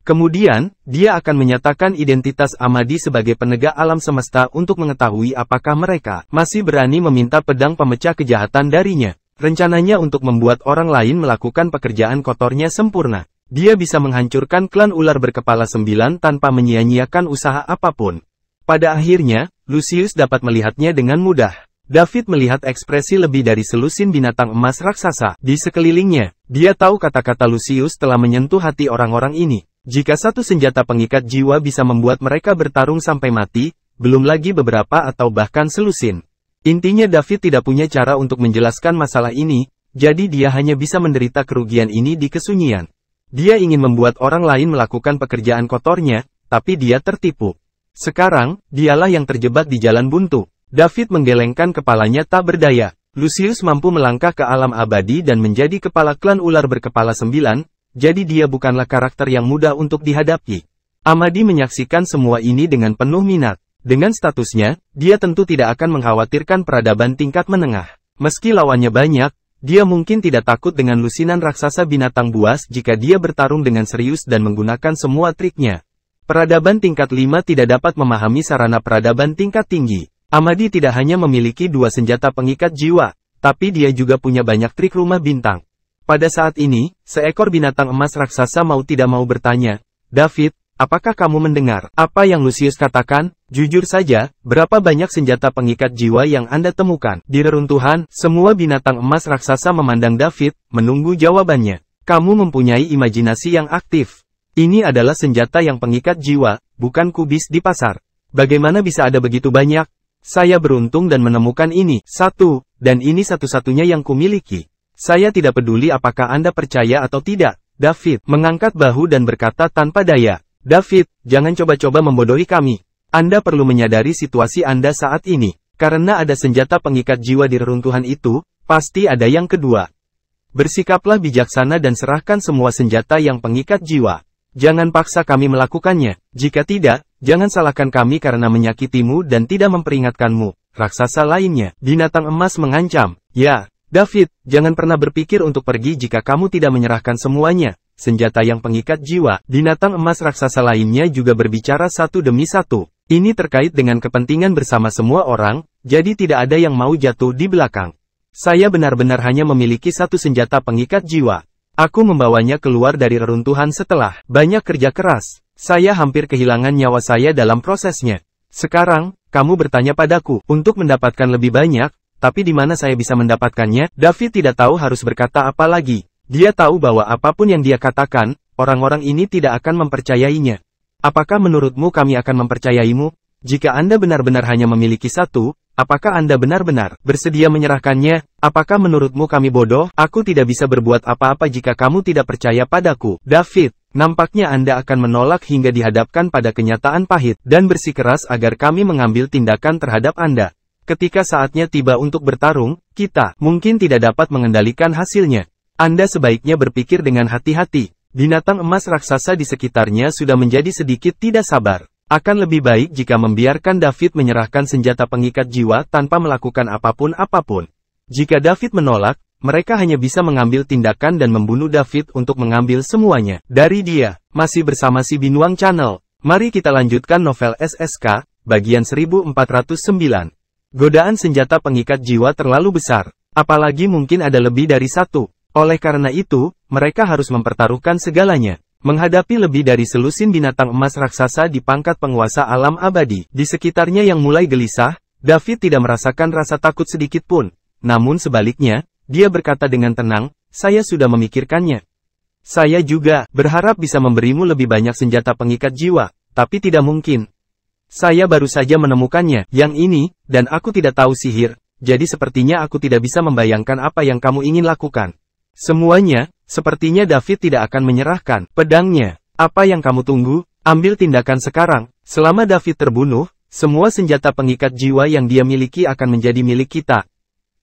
Kemudian, dia akan menyatakan identitas Amadi sebagai penegak alam semesta untuk mengetahui apakah mereka masih berani meminta pedang pemecah kejahatan darinya. Rencananya untuk membuat orang lain melakukan pekerjaan kotornya sempurna. Dia bisa menghancurkan klan ular berkepala 9 tanpa menyia-nyiakan usaha apapun. Pada akhirnya, Lucius dapat melihatnya dengan mudah. David melihat ekspresi lebih dari selusin binatang emas raksasa di sekelilingnya. Dia tahu kata-kata Lucius telah menyentuh hati orang-orang ini. Jika satu senjata pengikat jiwa bisa membuat mereka bertarung sampai mati, belum lagi beberapa atau bahkan selusin. Intinya David tidak punya cara untuk menjelaskan masalah ini, jadi dia hanya bisa menderita kerugian ini di kesunyian. Dia ingin membuat orang lain melakukan pekerjaan kotornya, tapi dia tertipu. Sekarang, dialah yang terjebak di jalan buntu. David menggelengkan kepalanya tak berdaya. Lucius mampu melangkah ke alam abadi dan menjadi kepala klan ular berkepala 9, jadi dia bukanlah karakter yang mudah untuk dihadapi. Amadi menyaksikan semua ini dengan penuh minat. Dengan statusnya, dia tentu tidak akan mengkhawatirkan peradaban tingkat menengah. Meski lawannya banyak, dia mungkin tidak takut dengan lusinan raksasa binatang buas jika dia bertarung dengan serius dan menggunakan semua triknya. Peradaban tingkat 5 tidak dapat memahami sarana peradaban tingkat tinggi. Amadi tidak hanya memiliki 2 senjata pengikat jiwa, tapi dia juga punya banyak trik rumah bintang. Pada saat ini, seekor binatang emas raksasa mau tidak mau bertanya, "David, apakah kamu mendengar apa yang Lucius katakan? Jujur saja, berapa banyak senjata pengikat jiwa yang Anda temukan di reruntuhan?" Semua binatang emas raksasa memandang David, menunggu jawabannya. "Kamu mempunyai imajinasi yang aktif. Ini adalah senjata yang pengikat jiwa, bukan kubis di pasar. Bagaimana bisa ada begitu banyak? Saya beruntung dan menemukan ini, satu, dan ini satu-satunya yang kumiliki. Saya tidak peduli apakah Anda percaya atau tidak." David mengangkat bahu dan berkata tanpa daya, "David, jangan coba-coba membodohi kami. Anda perlu menyadari situasi Anda saat ini. Karena ada senjata pengikat jiwa di reruntuhan itu, pasti ada yang kedua. Bersikaplah bijaksana dan serahkan semua senjata yang pengikat jiwa. Jangan paksa kami melakukannya. Jika tidak, jangan salahkan kami karena menyakitimu dan tidak memperingatkanmu." Raksasa lainnya, binatang emas mengancam, "Ya, David, jangan pernah berpikir untuk pergi jika kamu tidak menyerahkan semuanya." Senjata yang pengikat jiwa, binatang emas raksasa lainnya juga berbicara satu demi satu. "Ini terkait dengan kepentingan bersama semua orang, jadi tidak ada yang mau jatuh di belakang. Saya benar-benar hanya memiliki satu senjata pengikat jiwa. Aku membawanya keluar dari reruntuhan setelah banyak kerja keras. Saya hampir kehilangan nyawa saya dalam prosesnya. Sekarang, kamu bertanya padaku untuk mendapatkan lebih banyak, tapi di mana saya bisa mendapatkannya?" David tidak tahu harus berkata apa lagi. Dia tahu bahwa apapun yang dia katakan, orang-orang ini tidak akan mempercayainya. "Apakah menurutmu kami akan mempercayaimu? Jika Anda benar-benar hanya memiliki satu, apakah Anda benar-benar bersedia menyerahkannya? Apakah menurutmu kami bodoh? Aku tidak bisa berbuat apa-apa jika kamu tidak percaya padaku." David, nampaknya Anda akan menolak hingga dihadapkan pada kenyataan pahit, dan bersikeras agar kami mengambil tindakan terhadap Anda. Ketika saatnya tiba untuk bertarung, kita mungkin tidak dapat mengendalikan hasilnya. Anda sebaiknya berpikir dengan hati-hati. Binatang emas raksasa di sekitarnya sudah menjadi sedikit tidak sabar. Akan lebih baik jika membiarkan David menyerahkan senjata pengikat jiwa tanpa melakukan apapun. Jika David menolak, mereka hanya bisa mengambil tindakan dan membunuh David untuk mengambil semuanya dari dia. Masih bersama si Binuang Channel. Mari kita lanjutkan novel SSK, bagian 1409. Godaan senjata pengikat jiwa terlalu besar, apalagi mungkin ada lebih dari satu. Oleh karena itu, mereka harus mempertaruhkan segalanya. Menghadapi lebih dari selusin binatang emas raksasa di pangkat penguasa alam abadi. Di sekitarnya yang mulai gelisah, David tidak merasakan rasa takut sedikit pun. Namun sebaliknya, dia berkata dengan tenang, "Saya sudah memikirkannya. Saya juga berharap bisa memberimu lebih banyak senjata pengikat jiwa, tapi tidak mungkin. Saya baru saja menemukannya, yang ini, dan aku tidak tahu sihir, jadi sepertinya aku tidak bisa membayangkan apa yang kamu ingin lakukan." Semuanya, sepertinya David tidak akan menyerahkan pedangnya. "Apa yang kamu tunggu? Ambil tindakan sekarang." Selama David terbunuh, semua senjata pengikat jiwa yang dia miliki akan menjadi milik kita.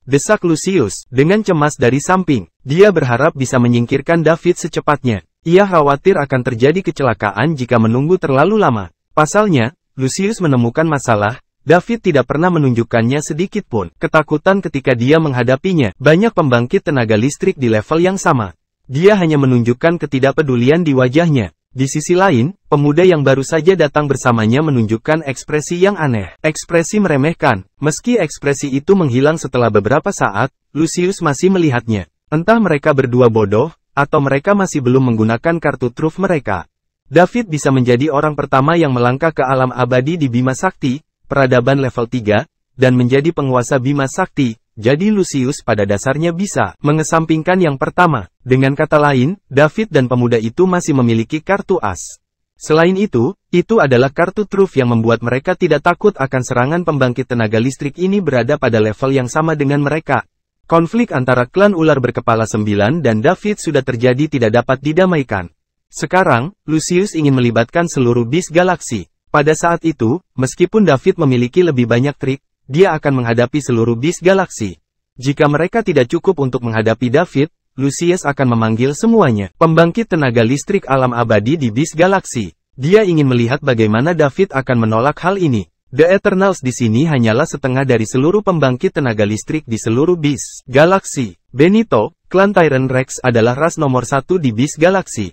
Desak Lucius, dengan cemas dari samping. Dia berharap bisa menyingkirkan David secepatnya. Ia khawatir akan terjadi kecelakaan jika menunggu terlalu lama. Pasalnya, Lucius menemukan masalah. David tidak pernah menunjukkannya sedikit pun ketakutan ketika dia menghadapinya. Banyak pembangkit tenaga listrik di level yang sama. Dia hanya menunjukkan ketidakpedulian di wajahnya. Di sisi lain, pemuda yang baru saja datang bersamanya menunjukkan ekspresi yang aneh. Ekspresi meremehkan. Meski ekspresi itu menghilang setelah beberapa saat, Lucius masih melihatnya. Entah mereka berdua bodoh, atau mereka masih belum menggunakan kartu truf mereka. David bisa menjadi orang pertama yang melangkah ke alam abadi di Bima Sakti, peradaban level 3, dan menjadi penguasa Bima Sakti, jadi Lucius pada dasarnya bisa mengesampingkan yang pertama. Dengan kata lain, David dan pemuda itu masih memiliki kartu as. Selain itu adalah kartu truf yang membuat mereka tidak takut akan serangan pembangkit tenaga listrik ini berada pada level yang sama dengan mereka. Konflik antara klan ular berkepala 9 dan David sudah terjadi tidak dapat didamaikan. Sekarang, Lucius ingin melibatkan seluruh bis galaksi. Pada saat itu, meskipun David memiliki lebih banyak trik, dia akan menghadapi seluruh bis galaksi. Jika mereka tidak cukup untuk menghadapi David, Lucius akan memanggil semuanya. Pembangkit tenaga listrik alam abadi di bis galaksi. Dia ingin melihat bagaimana David akan menolak hal ini. The Eternals di sini hanyalah setengah dari seluruh pembangkit tenaga listrik di seluruh Beast Galaxy. Benito, klan Tyrant Rex adalah ras nomor 1 di Beast Galaxy.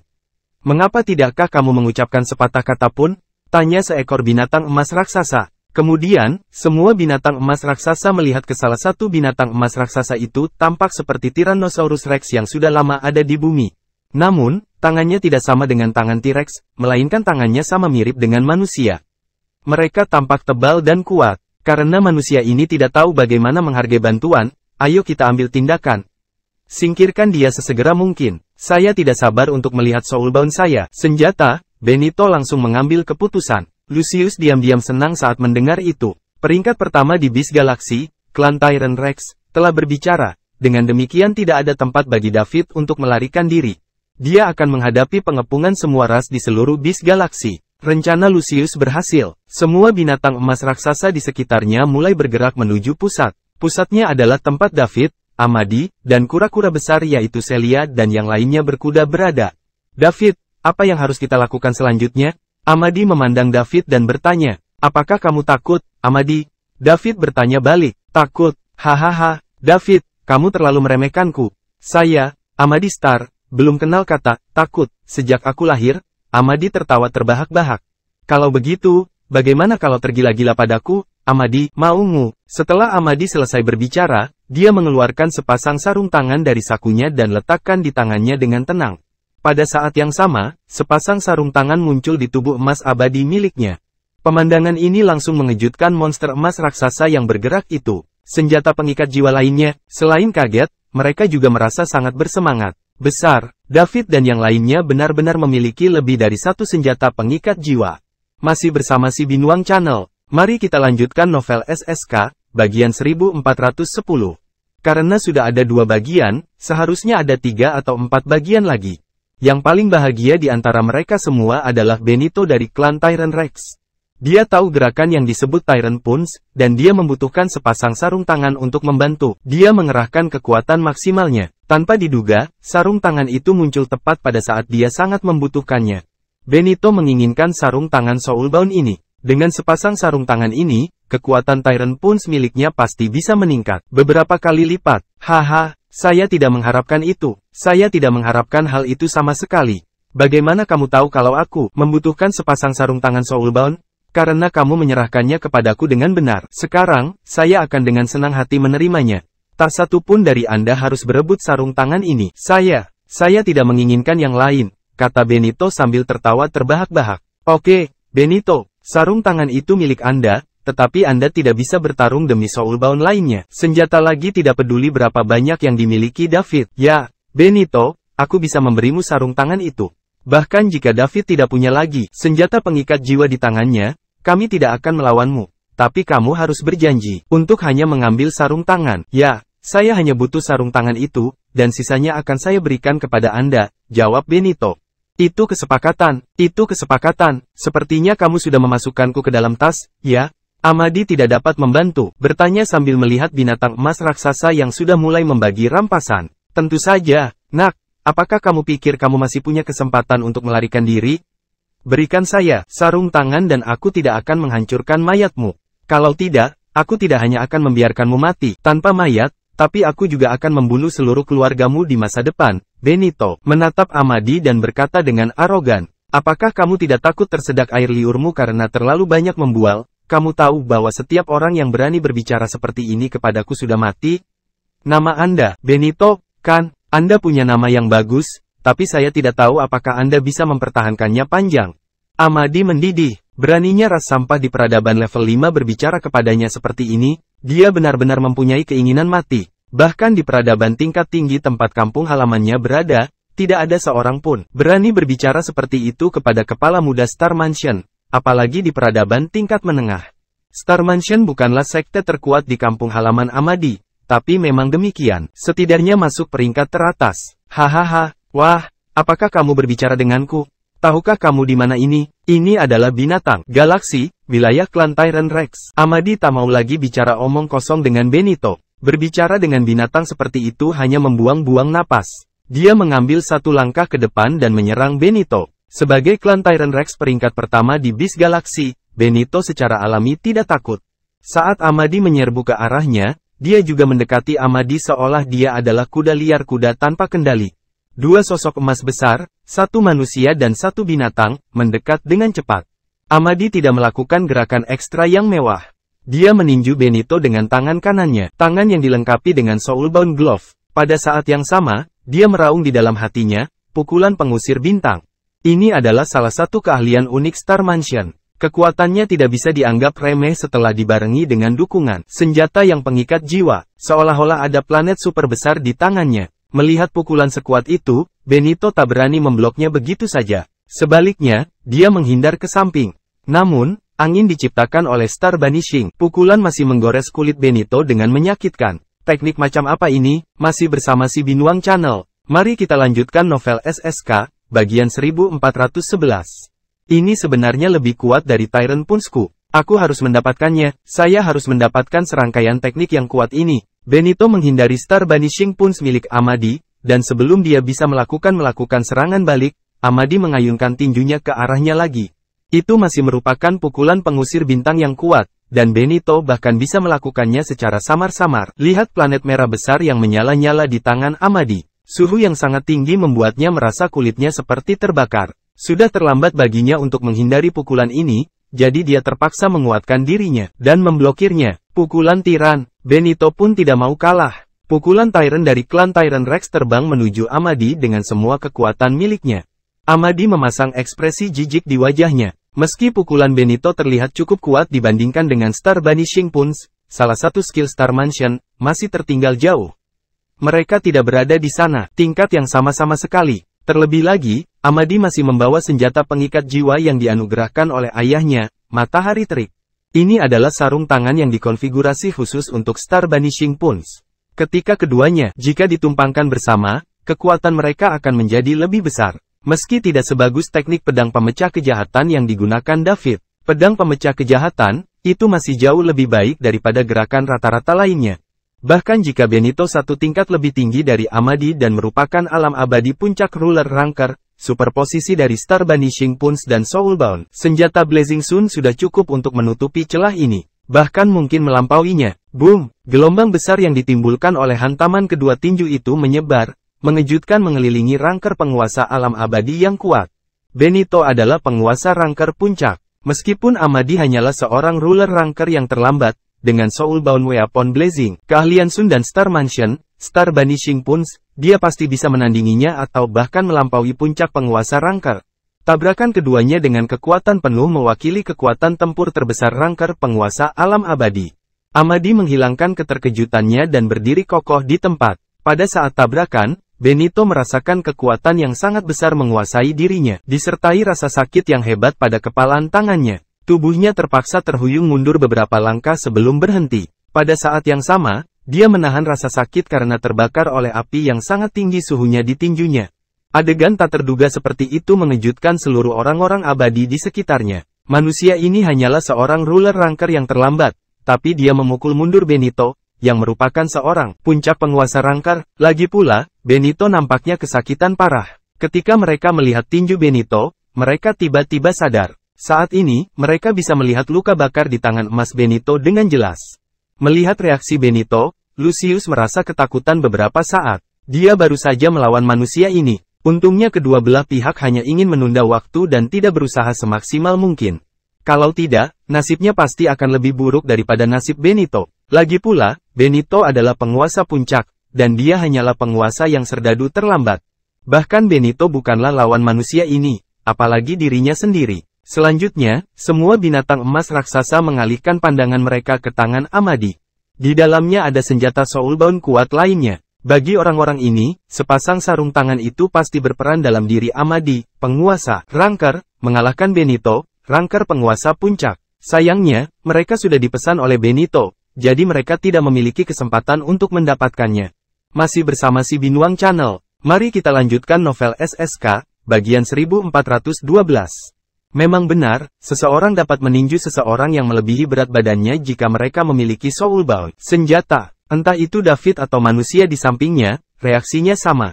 Mengapa tidakkah kamu mengucapkan sepatah kata pun? Tanya seekor binatang emas raksasa. Kemudian, semua binatang emas raksasa melihat ke salah satu binatang emas raksasa itu tampak seperti Tyrannosaurus Rex yang sudah lama ada di bumi. Namun, tangannya tidak sama dengan tangan T-Rex, melainkan tangannya sama mirip dengan manusia. Mereka tampak tebal dan kuat. Karena manusia ini tidak tahu bagaimana menghargai bantuan, ayo kita ambil tindakan. Singkirkan dia sesegera mungkin. Saya tidak sabar untuk melihat Soulbound saya. Senjata, Benito langsung mengambil keputusan. Lucius diam-diam senang saat mendengar itu. Peringkat pertama di Beast Galaxy, klan Tyrant Rex, telah berbicara. Dengan demikian tidak ada tempat bagi David untuk melarikan diri. Dia akan menghadapi pengepungan semua ras di seluruh Beast Galaxy. Rencana Lucius berhasil. Semua binatang emas raksasa di sekitarnya mulai bergerak menuju pusat. Pusatnya adalah tempat David, Amadi, dan kura-kura besar yaitu Celia dan yang lainnya berkuda berada. David, apa yang harus kita lakukan selanjutnya? Amadi memandang David dan bertanya, apakah kamu takut, Amadi? David bertanya balik, takut, hahaha, David, kamu terlalu meremehkanku. Saya, Amadi Star, belum kenal kata takut. Sejak aku lahir, Amadi tertawa terbahak-bahak. Kalau begitu, bagaimana kalau tergila-gila padaku, Amadi, maumu? Setelah Amadi selesai berbicara, dia mengeluarkan sepasang sarung tangan dari sakunya dan letakkan di tangannya dengan tenang. Pada saat yang sama, sepasang sarung tangan muncul di tubuh emas abadi miliknya. Pemandangan ini langsung mengejutkan monster emas raksasa yang bergerak itu. Senjata pengikat jiwa lainnya, selain kaget, mereka juga merasa sangat bersemangat. Besar, David dan yang lainnya benar-benar memiliki lebih dari satu senjata pengikat jiwa. Masih bersama si Binuang Channel, mari kita lanjutkan novel SSK, bagian 1410. Karena sudah ada 2 bagian, seharusnya ada 3 atau 4 bagian lagi. Yang paling bahagia di antara mereka semua adalah Benito dari klan Tyrant Rex. Dia tahu gerakan yang disebut Tyrant Punch, dan dia membutuhkan sepasang sarung tangan untuk membantu. Dia mengerahkan kekuatan maksimalnya. Tanpa diduga, sarung tangan itu muncul tepat pada saat dia sangat membutuhkannya. Benito menginginkan sarung tangan Soulbound ini. Dengan sepasang sarung tangan ini, kekuatan Tyrant Punch miliknya pasti bisa meningkat beberapa kali lipat. Haha, saya tidak mengharapkan itu. Saya tidak mengharapkan hal itu sama sekali. Bagaimana kamu tahu kalau aku membutuhkan sepasang sarung tangan Soulbound? Karena kamu menyerahkannya kepadaku dengan benar. Sekarang, saya akan dengan senang hati menerimanya. Tak satu pun dari Anda harus berebut sarung tangan ini. Saya tidak menginginkan yang lain, kata Benito sambil tertawa terbahak-bahak. Oke, Benito, sarung tangan itu milik Anda, tetapi Anda tidak bisa bertarung demi Soulbound lainnya. Senjata lagi tidak peduli berapa banyak yang dimiliki David. Ya, Benito, aku bisa memberimu sarung tangan itu. Bahkan jika David tidak punya lagi senjata pengikat jiwa di tangannya, kami tidak akan melawanmu. Tapi kamu harus berjanji untuk hanya mengambil sarung tangan. Ya, saya hanya butuh sarung tangan itu, dan sisanya akan saya berikan kepada Anda, jawab Benito. Itu kesepakatan. Sepertinya kamu sudah memasukkanku ke dalam tas, ya? Amadi tidak dapat membantu, bertanya sambil melihat binatang emas raksasa yang sudah mulai membagi rampasan. Tentu saja, nak. Apakah kamu pikir kamu masih punya kesempatan untuk melarikan diri? Berikan saya sarung tangan dan aku tidak akan menghancurkan mayatmu. Kalau tidak, aku tidak hanya akan membiarkanmu mati tanpa mayat, tapi aku juga akan membunuh seluruh keluargamu di masa depan. Benito menatap Amadi dan berkata dengan arogan, apakah kamu tidak takut tersedak air liurmu karena terlalu banyak membual? Kamu tahu bahwa setiap orang yang berani berbicara seperti ini kepadaku sudah mati? Nama Anda, Benito, kan? Anda punya nama yang bagus, tapi saya tidak tahu apakah Anda bisa mempertahankannya panjang. Amadi mendidih. Beraninya ras sampah di peradaban level 5 berbicara kepadanya seperti ini, dia benar-benar mempunyai keinginan mati. Bahkan di peradaban tingkat tinggi tempat kampung halamannya berada, tidak ada seorang pun berani berbicara seperti itu kepada kepala muda Star Mansion, apalagi di peradaban tingkat menengah. Star Mansion bukanlah sekte terkuat di kampung halaman Amadi, tapi memang demikian, setidaknya masuk peringkat teratas. Hahaha, wah, apakah kamu berbicara denganku? Tahukah kamu di mana ini? Ini adalah binatang galaksi, wilayah klan Tyrant Rex. Amadi tak mau lagi bicara omong kosong dengan Benito. Berbicara dengan binatang seperti itu hanya membuang-buang napas. Dia mengambil satu langkah ke depan dan menyerang Benito. Sebagai klan Tyrant Rex peringkat pertama di Beast Galaxy, Benito secara alami tidak takut. Saat Amadi menyerbu ke arahnya, dia juga mendekati Amadi seolah dia adalah kuda liar kuda tanpa kendali. Dua sosok emas besar, satu manusia dan satu binatang, mendekat dengan cepat. Amadi tidak melakukan gerakan ekstra yang mewah. Dia meninju Benito dengan tangan kanannya, tangan yang dilengkapi dengan Soulbound Glove. Pada saat yang sama, dia meraung di dalam hatinya, pukulan pengusir bintang. Ini adalah salah satu keahlian unik Star Mansion. Kekuatannya tidak bisa dianggap remeh setelah dibarengi dengan dukungan senjata yang pengikat jiwa, seolah-olah ada planet super besar di tangannya. Melihat pukulan sekuat itu, Benito tak berani membloknya begitu saja. Sebaliknya, dia menghindar ke samping. Namun, angin diciptakan oleh Star Banishing. Pukulan masih menggores kulit Benito dengan menyakitkan. Teknik macam apa ini? Masih bersama si Binuang Channel. Mari kita lanjutkan novel SSK. Bagian 1411. Ini sebenarnya lebih kuat dari Tyrant Punchku. Aku harus mendapatkannya. Saya harus mendapatkan serangkaian teknik yang kuat ini. Benito menghindari Star Banishing Punch milik Amadi, dan sebelum dia bisa melakukan serangan balik, Amadi mengayunkan tinjunya ke arahnya lagi. Itu masih merupakan pukulan pengusir bintang yang kuat, dan Benito bahkan bisa melakukannya secara samar-samar. Lihat planet merah besar yang menyala-nyala di tangan Amadi. Suhu yang sangat tinggi membuatnya merasa kulitnya seperti terbakar. Sudah terlambat baginya untuk menghindari pukulan ini, jadi dia terpaksa menguatkan dirinya, dan memblokirnya. Pukulan tiran, Benito pun tidak mau kalah. Pukulan Tyrant dari klan Tyrant Rex terbang menuju Amadi dengan semua kekuatan miliknya. Amadi memasang ekspresi jijik di wajahnya. Meski pukulan Benito terlihat cukup kuat dibandingkan dengan Star Banishing Punch, salah satu skill Star Mansion, masih tertinggal jauh. Mereka tidak berada di sana, tingkat yang sama-sama sekali. Terlebih lagi, Amadi masih membawa senjata pengikat jiwa yang dianugerahkan oleh ayahnya, Matahari Terik. Ini adalah sarung tangan yang dikonfigurasi khusus untuk Star Banishing Punch. Ketika keduanya, jika ditumpangkan bersama, kekuatan mereka akan menjadi lebih besar. Meski tidak sebagus teknik pedang pemecah kejahatan yang digunakan David, pedang pemecah kejahatan, itu masih jauh lebih baik daripada gerakan rata-rata lainnya. Bahkan jika Benito satu tingkat lebih tinggi dari Amadi dan merupakan alam abadi puncak ruler ranker, superposisi dari Star Banishing Punch dan Soulbound, senjata Blazing Sun sudah cukup untuk menutupi celah ini. Bahkan mungkin melampauinya. Boom! Gelombang besar yang ditimbulkan oleh hantaman kedua tinju itu menyebar, mengejutkan mengelilingi ranker penguasa alam abadi yang kuat. Benito adalah penguasa ranker puncak. Meskipun Amadi hanyalah seorang ruler ranker yang terlambat, dengan Soulbound Weapon Blazing, keahlian Sun dan Star Mansion, Star Banishing Punch, dia pasti bisa menandinginya atau bahkan melampaui puncak penguasa ranker. Tabrakan keduanya dengan kekuatan penuh mewakili kekuatan tempur terbesar ranker penguasa alam abadi. Amadi menghilangkan keterkejutannya dan berdiri kokoh di tempat. Pada saat tabrakan, Benito merasakan kekuatan yang sangat besar menguasai dirinya, disertai rasa sakit yang hebat pada kepalan tangannya. Tubuhnya terpaksa terhuyung mundur beberapa langkah sebelum berhenti. Pada saat yang sama, dia menahan rasa sakit karena terbakar oleh api yang sangat tinggi suhunya di tinjunya. Adegan tak terduga seperti itu mengejutkan seluruh orang-orang abadi di sekitarnya. Manusia ini hanyalah seorang ruler ranker yang terlambat, tapi dia memukul mundur Benito, yang merupakan seorang puncak penguasa ranker. Lagi pula, Benito nampaknya kesakitan parah. Ketika mereka melihat tinju Benito, mereka tiba-tiba sadar. Saat ini, mereka bisa melihat luka bakar di tangan emas Benito dengan jelas. Melihat reaksi Benito, Lucius merasa ketakutan beberapa saat. Dia baru saja melawan manusia ini. Untungnya kedua belah pihak hanya ingin menunda waktu dan tidak berusaha semaksimal mungkin. Kalau tidak, nasibnya pasti akan lebih buruk daripada nasib Benito. Lagi pula, Benito adalah penguasa puncak, dan dia hanyalah penguasa yang serdadu terlambat. Bahkan Benito bukanlah lawan manusia ini, apalagi dirinya sendiri. Selanjutnya, semua binatang emas raksasa mengalihkan pandangan mereka ke tangan Amadi. Di dalamnya ada senjata Soulbound kuat lainnya. Bagi orang-orang ini, sepasang sarung tangan itu pasti berperan dalam diri Amadi, penguasa ranker, mengalahkan Benito, ranker penguasa puncak. Sayangnya, mereka sudah dipesan oleh Benito, jadi mereka tidak memiliki kesempatan untuk mendapatkannya. Masih bersama si Binuang Channel, mari kita lanjutkan novel SSK, bagian 1412. Memang benar, seseorang dapat meninju seseorang yang melebihi berat badannya jika mereka memiliki Soulbound senjata. Entah itu David atau manusia di sampingnya, reaksinya sama.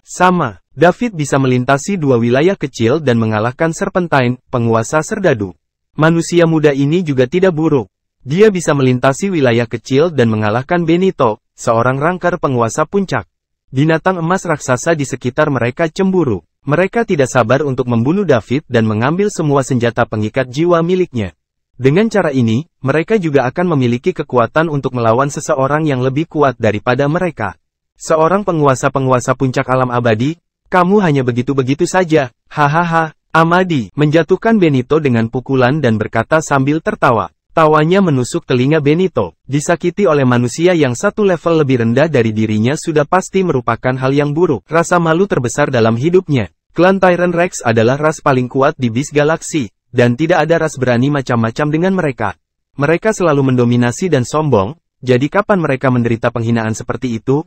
David bisa melintasi dua wilayah kecil dan mengalahkan Serpentine, penguasa serdadu. Manusia muda ini juga tidak buruk. Dia bisa melintasi wilayah kecil dan mengalahkan Benito, seorang ranger penguasa puncak. Binatang emas raksasa di sekitar mereka cemburu. Mereka tidak sabar untuk membunuh David dan mengambil semua senjata pengikat jiwa miliknya. Dengan cara ini, mereka juga akan memiliki kekuatan untuk melawan seseorang yang lebih kuat daripada mereka. Seorang penguasa-penguasa puncak alam abadi, kamu hanya begitu-begitu saja, hahaha. Amadi menjatuhkan Benito dengan pukulan dan berkata sambil tertawa. Tawanya menusuk telinga Benito. Disakiti oleh manusia yang satu level lebih rendah dari dirinya sudah pasti merupakan hal yang buruk. Rasa malu terbesar dalam hidupnya. Klan Tyrant Rex adalah ras paling kuat di Beast Galaxy, dan tidak ada ras berani macam-macam dengan mereka. Mereka selalu mendominasi dan sombong, jadi kapan mereka menderita penghinaan seperti itu?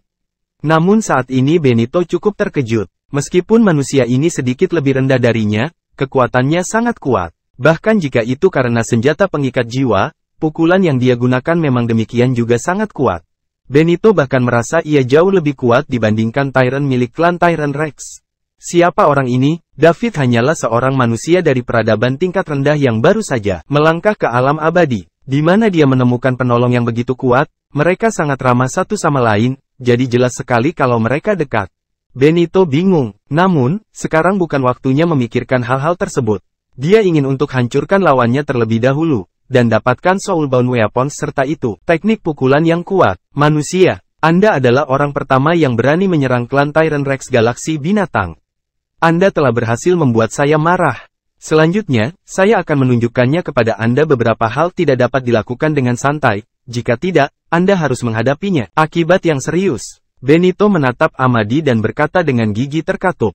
Namun saat ini Benito cukup terkejut. Meskipun manusia ini sedikit lebih rendah darinya, kekuatannya sangat kuat. Bahkan jika itu karena senjata pengikat jiwa, pukulan yang dia gunakan memang demikian juga sangat kuat. Benito bahkan merasa ia jauh lebih kuat dibandingkan Tyrant milik klan Tyrant Rex. Siapa orang ini? David hanyalah seorang manusia dari peradaban tingkat rendah yang baru saja melangkah ke alam abadi. Di mana dia menemukan penolong yang begitu kuat, mereka sangat ramah satu sama lain, jadi jelas sekali kalau mereka dekat. Benito bingung, namun, sekarang bukan waktunya memikirkan hal-hal tersebut. Dia ingin untuk hancurkan lawannya terlebih dahulu, dan dapatkan Soulbound Weapons serta itu, teknik pukulan yang kuat. Manusia, Anda adalah orang pertama yang berani menyerang klan Tyrant Rex Galaksi Binatang. Anda telah berhasil membuat saya marah. Selanjutnya, saya akan menunjukkannya kepada Anda beberapa hal tidak dapat dilakukan dengan santai, jika tidak, Anda harus menghadapinya. Akibat yang serius. Benito menatap Amadi dan berkata dengan gigi terkatup.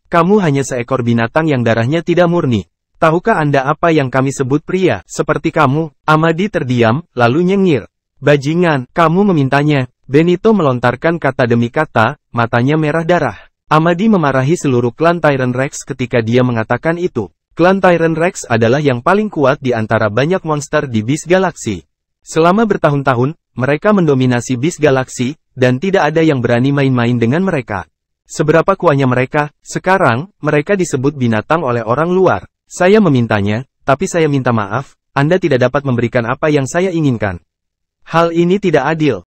Kamu hanya seekor binatang yang darahnya tidak murni. Tahukah Anda apa yang kami sebut pria, seperti kamu? Amadi terdiam, lalu nyengir. Bajingan, kamu memintanya. Benito melontarkan kata demi kata, matanya merah darah. Amadi memarahi seluruh klan Tyrant Rex ketika dia mengatakan itu. Klan Tyrant Rex adalah yang paling kuat di antara banyak monster di Beast Galaxy. Selama bertahun-tahun, mereka mendominasi Beast Galaxy, dan tidak ada yang berani main-main dengan mereka. Seberapa kuatnya mereka, sekarang, mereka disebut binatang oleh orang luar. Saya memintanya, tapi saya minta maaf, Anda tidak dapat memberikan apa yang saya inginkan. Hal ini tidak adil,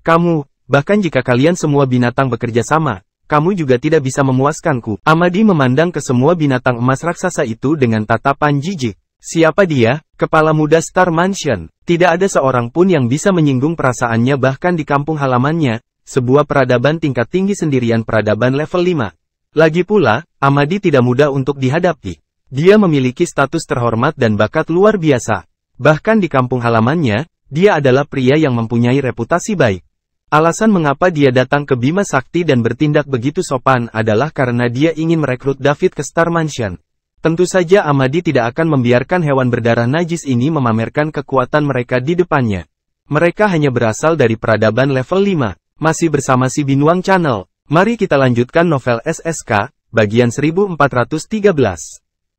bahkan jika kalian semua binatang bekerja sama, kamu juga tidak bisa memuaskanku. Amadi memandang ke semua binatang emas raksasa itu dengan tatapan jijik. Siapa dia? Kepala muda Star Mansion. Tidak ada seorang pun yang bisa menyinggung perasaannya bahkan di kampung halamannya, sebuah peradaban tingkat tinggi sendirian peradaban level 5. Lagi pula, Amadi tidak mudah untuk dihadapi. Dia memiliki status terhormat dan bakat luar biasa. Bahkan di kampung halamannya, dia adalah pria yang mempunyai reputasi baik. Alasan mengapa dia datang ke Bima Sakti dan bertindak begitu sopan adalah karena dia ingin merekrut David ke Star Mansion. Tentu saja Amadi tidak akan membiarkan hewan berdarah najis ini memamerkan kekuatan mereka di depannya. Mereka hanya berasal dari peradaban level 5. Masih bersama si Binuang Channel. Mari kita lanjutkan novel SSK, bagian 1413.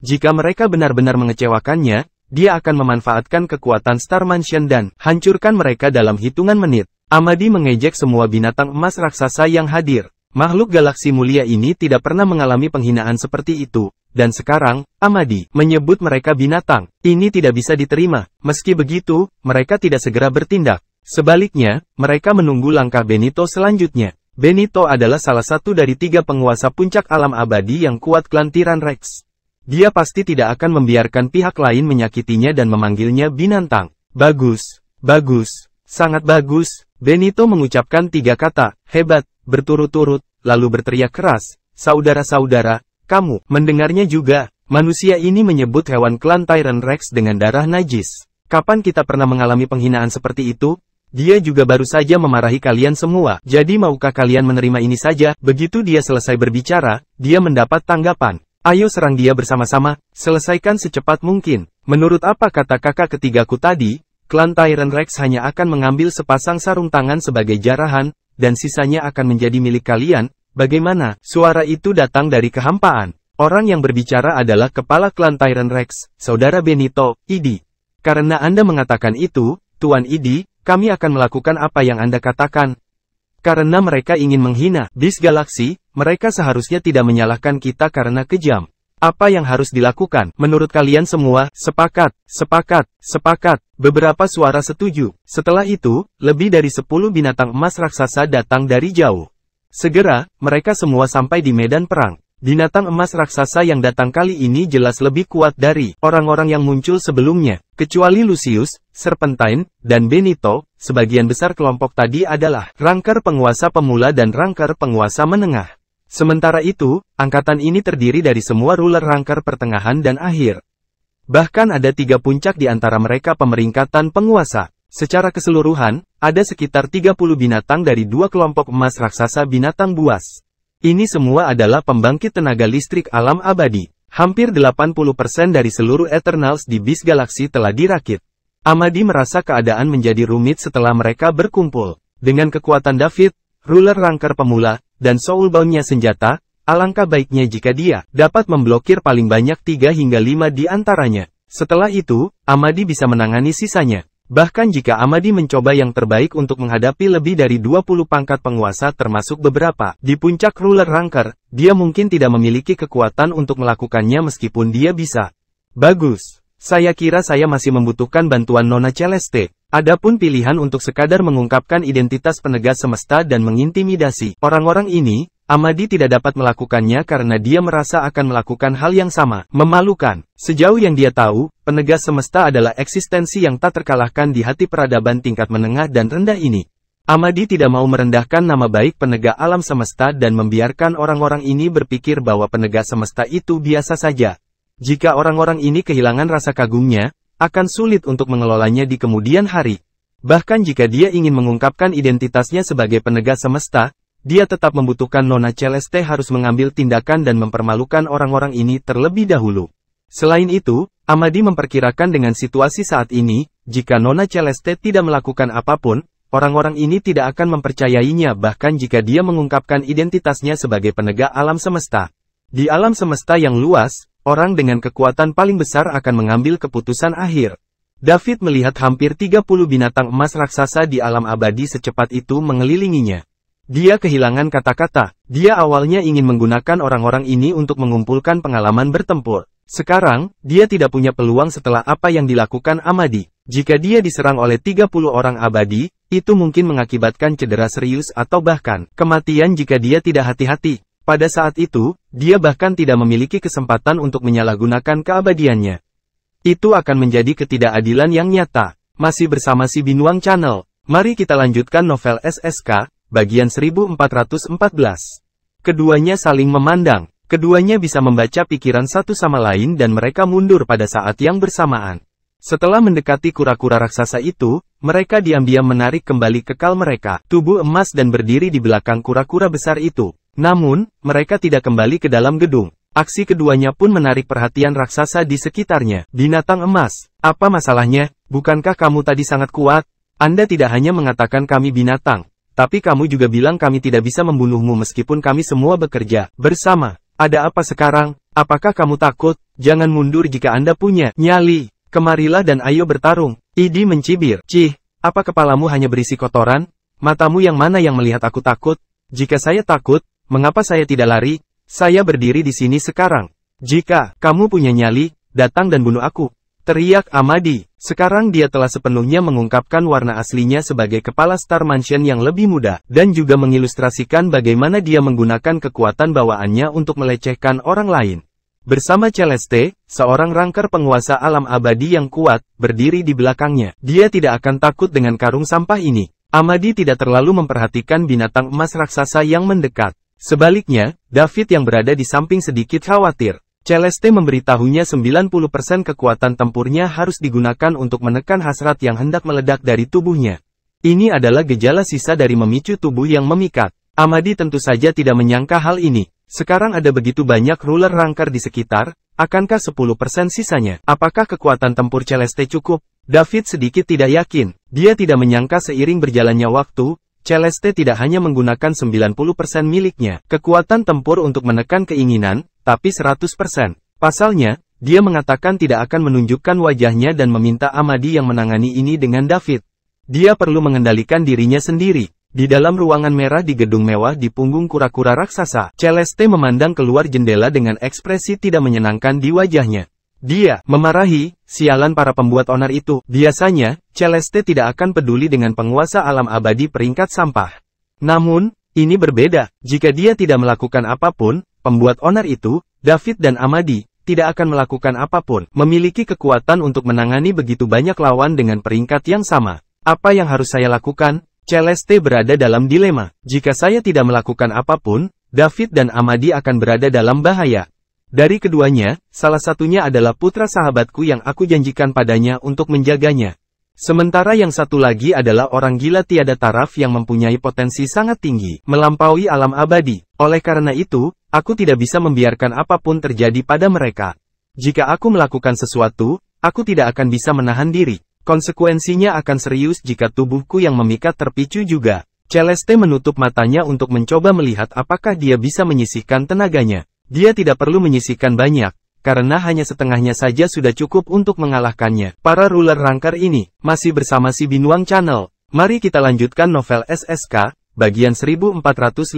Jika mereka benar-benar mengecewakannya, dia akan memanfaatkan kekuatan Star Mansion dan hancurkan mereka dalam hitungan menit. Amadi mengejek semua binatang emas raksasa yang hadir. Makhluk galaksi mulia ini tidak pernah mengalami penghinaan seperti itu, dan sekarang, Amadi menyebut mereka binatang. Ini tidak bisa diterima. Meski begitu, mereka tidak segera bertindak. Sebaliknya, mereka menunggu langkah Benito selanjutnya. Benito adalah salah satu dari 3 penguasa puncak alam abadi yang kuat klan Tyrant Rex. Dia pasti tidak akan membiarkan pihak lain menyakitinya dan memanggilnya binatang. Bagus, sangat bagus. Benito mengucapkan 3 kata, hebat, berturut-turut, lalu berteriak keras, saudara-saudara, kamu, mendengarnya juga. Manusia ini menyebut hewan klan Tyrant Rex dengan darah najis. Kapan kita pernah mengalami penghinaan seperti itu? Dia juga baru saja memarahi kalian semua. Jadi maukah kalian menerima ini saja? Begitu dia selesai berbicara, dia mendapat tanggapan. Ayo serang dia bersama-sama, selesaikan secepat mungkin. Menurut apa kata kakak ketigaku tadi, klan Tyrant Rex hanya akan mengambil sepasang sarung tangan sebagai jarahan, dan sisanya akan menjadi milik kalian. Bagaimana? Suara itu datang dari kehampaan. Orang yang berbicara adalah kepala klan Tyrant Rex, Saudara Benito, Idi. Karena Anda mengatakan itu, Tuan Idi, kami akan melakukan apa yang Anda katakan. Karena mereka ingin menghina Beast Galaxy, mereka seharusnya tidak menyalahkan kita karena kejam. Apa yang harus dilakukan? Menurut kalian semua, sepakat, sepakat, sepakat. Beberapa suara setuju. Setelah itu, lebih dari 10 binatang emas raksasa datang dari jauh. Segera, mereka semua sampai di medan perang. Binatang emas raksasa yang datang kali ini jelas lebih kuat dari orang-orang yang muncul sebelumnya. Kecuali Lucius, Serpentine, dan Benito, sebagian besar kelompok tadi adalah ranker penguasa pemula dan ranker penguasa menengah. Sementara itu, angkatan ini terdiri dari semua ruler ranker pertengahan dan akhir. Bahkan ada 3 puncak di antara mereka pemeringkatan penguasa. Secara keseluruhan, ada sekitar 30 binatang dari 2 kelompok emas raksasa binatang buas. Ini semua adalah pembangkit tenaga listrik alam abadi. Hampir 80% dari seluruh Eternals di Beast Galaxy telah dirakit. Amadi merasa keadaan menjadi rumit setelah mereka berkumpul. Dengan kekuatan David, ruler ranker pemula, dan soulbound-nya senjata, alangkah baiknya jika dia dapat memblokir paling banyak 3 hingga 5 di antaranya. Setelah itu, Amadi bisa menangani sisanya. Bahkan jika Amadi mencoba yang terbaik untuk menghadapi lebih dari 20 pangkat penguasa termasuk beberapa di puncak ruler ranker, dia mungkin tidak memiliki kekuatan untuk melakukannya meskipun dia bisa. Bagus. Saya kira saya masih membutuhkan bantuan Nona Celeste. Adapun pilihan untuk sekadar mengungkapkan identitas penegas semesta dan mengintimidasi orang-orang ini, Amadi tidak dapat melakukannya karena dia merasa akan melakukan hal yang sama, memalukan. Sejauh yang dia tahu, penegas semesta adalah eksistensi yang tak terkalahkan di hati peradaban tingkat menengah dan rendah ini. Amadi tidak mau merendahkan nama baik penegak alam semesta dan membiarkan orang-orang ini berpikir bahwa penegak semesta itu biasa saja. Jika orang-orang ini kehilangan rasa kagumnya, akan sulit untuk mengelolanya di kemudian hari. Bahkan jika dia ingin mengungkapkan identitasnya sebagai penegak semesta, dia tetap membutuhkan Nona Celeste harus mengambil tindakan dan mempermalukan orang-orang ini terlebih dahulu. Selain itu, Amadi memperkirakan dengan situasi saat ini, jika Nona Celeste tidak melakukan apapun, orang-orang ini tidak akan mempercayainya bahkan jika dia mengungkapkan identitasnya sebagai penegak alam semesta. Di alam semesta yang luas, orang dengan kekuatan paling besar akan mengambil keputusan akhir. David melihat hampir 30 binatang emas raksasa di alam abadi secepat itu mengelilinginya. Dia kehilangan kata-kata. Dia awalnya ingin menggunakan orang-orang ini untuk mengumpulkan pengalaman bertempur. Sekarang, dia tidak punya peluang setelah apa yang dilakukan Amadi. Jika dia diserang oleh 30 orang abadi, itu mungkin mengakibatkan cedera serius atau bahkan kematian jika dia tidak hati-hati. Pada saat itu, dia bahkan tidak memiliki kesempatan untuk menyalahgunakan keabadiannya. Itu akan menjadi ketidakadilan yang nyata. Masih bersama si Binuang Channel. Mari kita lanjutkan novel SSK, bagian 1414. Keduanya saling memandang. Keduanya bisa membaca pikiran satu sama lain dan mereka mundur pada saat yang bersamaan. Setelah mendekati kura-kura raksasa itu, mereka diam-diam menarik kembali kekal mereka, tubuh emas dan berdiri di belakang kura-kura besar itu. Namun, mereka tidak kembali ke dalam gedung. Aksi keduanya pun menarik perhatian raksasa di sekitarnya. Binatang emas, apa masalahnya? Bukankah kamu tadi sangat kuat? Anda tidak hanya mengatakan kami binatang, tapi kamu juga bilang kami tidak bisa membunuhmu meskipun kami semua bekerja bersama. Ada apa sekarang? Apakah kamu takut? Jangan mundur jika Anda punya nyali. Kemarilah dan ayo bertarung. Idi mencibir. Cih, apa kepalamu hanya berisi kotoran? Matamu yang mana yang melihat aku takut? Jika saya takut, mengapa saya tidak lari? Saya berdiri di sini sekarang. Jika kamu punya nyali, datang dan bunuh aku. Teriak Amadi. Sekarang dia telah sepenuhnya mengungkapkan warna aslinya sebagai kepala Star Mansion yang lebih muda, dan juga mengilustrasikan bagaimana dia menggunakan kekuatan bawaannya untuk melecehkan orang lain. Bersama Celeste, seorang ranker penguasa alam abadi yang kuat, berdiri di belakangnya. Dia tidak akan takut dengan karung sampah ini. Amadi tidak terlalu memperhatikan binatang emas raksasa yang mendekat. Sebaliknya, David yang berada di samping sedikit khawatir. Celeste memberitahunya 90% kekuatan tempurnya harus digunakan untuk menekan hasrat yang hendak meledak dari tubuhnya. Ini adalah gejala sisa dari memicu tubuh yang memikat. Amadi tentu saja tidak menyangka hal ini. Sekarang ada begitu banyak ruler ranker di sekitar, akankah 10% sisanya? Apakah kekuatan tempur Celeste cukup? David sedikit tidak yakin. Dia tidak menyangka seiring berjalannya waktu, Celeste tidak hanya menggunakan 90% miliknya, kekuatan tempur untuk menekan keinginan, tapi 100%. Pasalnya, dia mengatakan tidak akan menunjukkan wajahnya dan meminta Amadi yang menangani ini dengan David. Dia perlu mengendalikan dirinya sendiri. Di dalam ruangan merah di gedung mewah di punggung kura-kura raksasa, Celeste memandang keluar jendela dengan ekspresi tidak menyenangkan di wajahnya. Dia memarahi, sialan para pembuat onar itu. Biasanya, Celeste tidak akan peduli dengan penguasa alam abadi peringkat sampah. Namun, ini berbeda. Jika dia tidak melakukan apapun, pembuat onar itu, David dan Amadi, tidak akan melakukan apapun. Memiliki kekuatan untuk menangani begitu banyak lawan dengan peringkat yang sama. Apa yang harus saya lakukan? Celeste berada dalam dilema. Jika saya tidak melakukan apapun, David dan Amadi akan berada dalam bahaya. Dari keduanya, salah satunya adalah putra sahabatku yang aku janjikan padanya untuk menjaganya. Sementara yang satu lagi adalah orang gila tiada taraf yang mempunyai potensi sangat tinggi, melampaui alam abadi. Oleh karena itu, aku tidak bisa membiarkan apapun terjadi pada mereka. Jika aku melakukan sesuatu, aku tidak akan bisa menahan diri. Konsekuensinya akan serius jika tubuhku yang memikat terpicu juga. Celeste menutup matanya untuk mencoba melihat apakah dia bisa menyisihkan tenaganya. Dia tidak perlu menyisihkan banyak, karena hanya setengahnya saja sudah cukup untuk mengalahkannya. Para ruler ranger ini, masih bersama si Binuang Channel. Mari kita lanjutkan novel SSK, bagian 1415.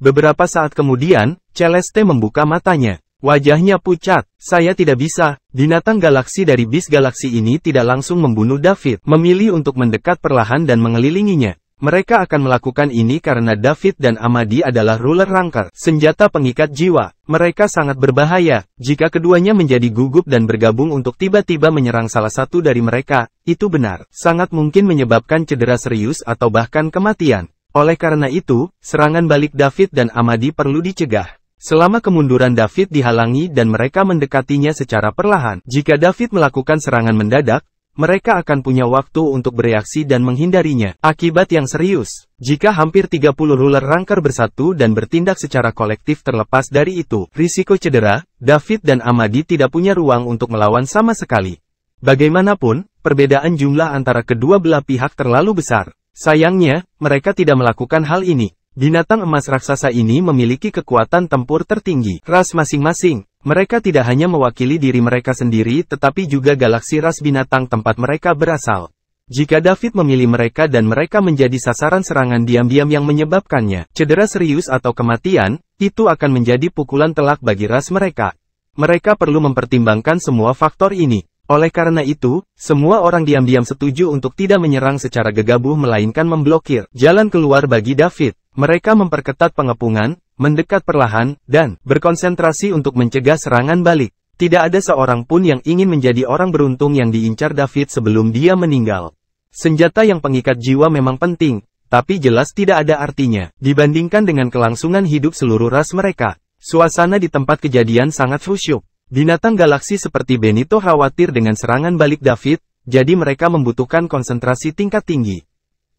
Beberapa saat kemudian, Celeste membuka matanya. Wajahnya pucat. Saya tidak bisa. Binatang galaksi dari bis galaksi ini tidak langsung membunuh David. Memilih untuk mendekat perlahan dan mengelilinginya. Mereka akan melakukan ini karena David dan Amadi adalah ruler ranger. Senjata pengikat jiwa. Mereka sangat berbahaya. Jika keduanya menjadi gugup dan bergabung untuk tiba-tiba menyerang salah satu dari mereka, itu benar. Sangat mungkin menyebabkan cedera serius atau bahkan kematian. Oleh karena itu, serangan balik David dan Amadi perlu dicegah. Selama kemunduran David dihalangi dan mereka mendekatinya secara perlahan. Jika David melakukan serangan mendadak, mereka akan punya waktu untuk bereaksi dan menghindarinya. Akibat yang serius, jika hampir 30 ruler ranger bersatu dan bertindak secara kolektif terlepas dari itu, risiko cedera, David dan Amadi tidak punya ruang untuk melawan sama sekali. Bagaimanapun, perbedaan jumlah antara kedua belah pihak terlalu besar. Sayangnya, mereka tidak melakukan hal ini. Binatang emas raksasa ini memiliki kekuatan tempur tertinggi. Ras masing-masing, mereka tidak hanya mewakili diri mereka sendiri tetapi juga galaksi ras binatang tempat mereka berasal. Jika David memilih mereka dan mereka menjadi sasaran serangan diam-diam yang menyebabkannya cedera serius atau kematian, itu akan menjadi pukulan telak bagi ras mereka. Mereka perlu mempertimbangkan semua faktor ini. Oleh karena itu, semua orang diam-diam setuju untuk tidak menyerang secara gegabah melainkan memblokir jalan keluar bagi David. Mereka memperketat pengepungan, mendekat perlahan, dan berkonsentrasi untuk mencegah serangan balik. Tidak ada seorang pun yang ingin menjadi orang beruntung yang diincar David sebelum dia meninggal. Senjata yang pengikat jiwa memang penting, tapi jelas tidak ada artinya dibandingkan dengan kelangsungan hidup seluruh ras mereka. Suasana di tempat kejadian sangat khusyuk. Binatang galaksi seperti Benito khawatir dengan serangan balik David, jadi mereka membutuhkan konsentrasi tingkat tinggi.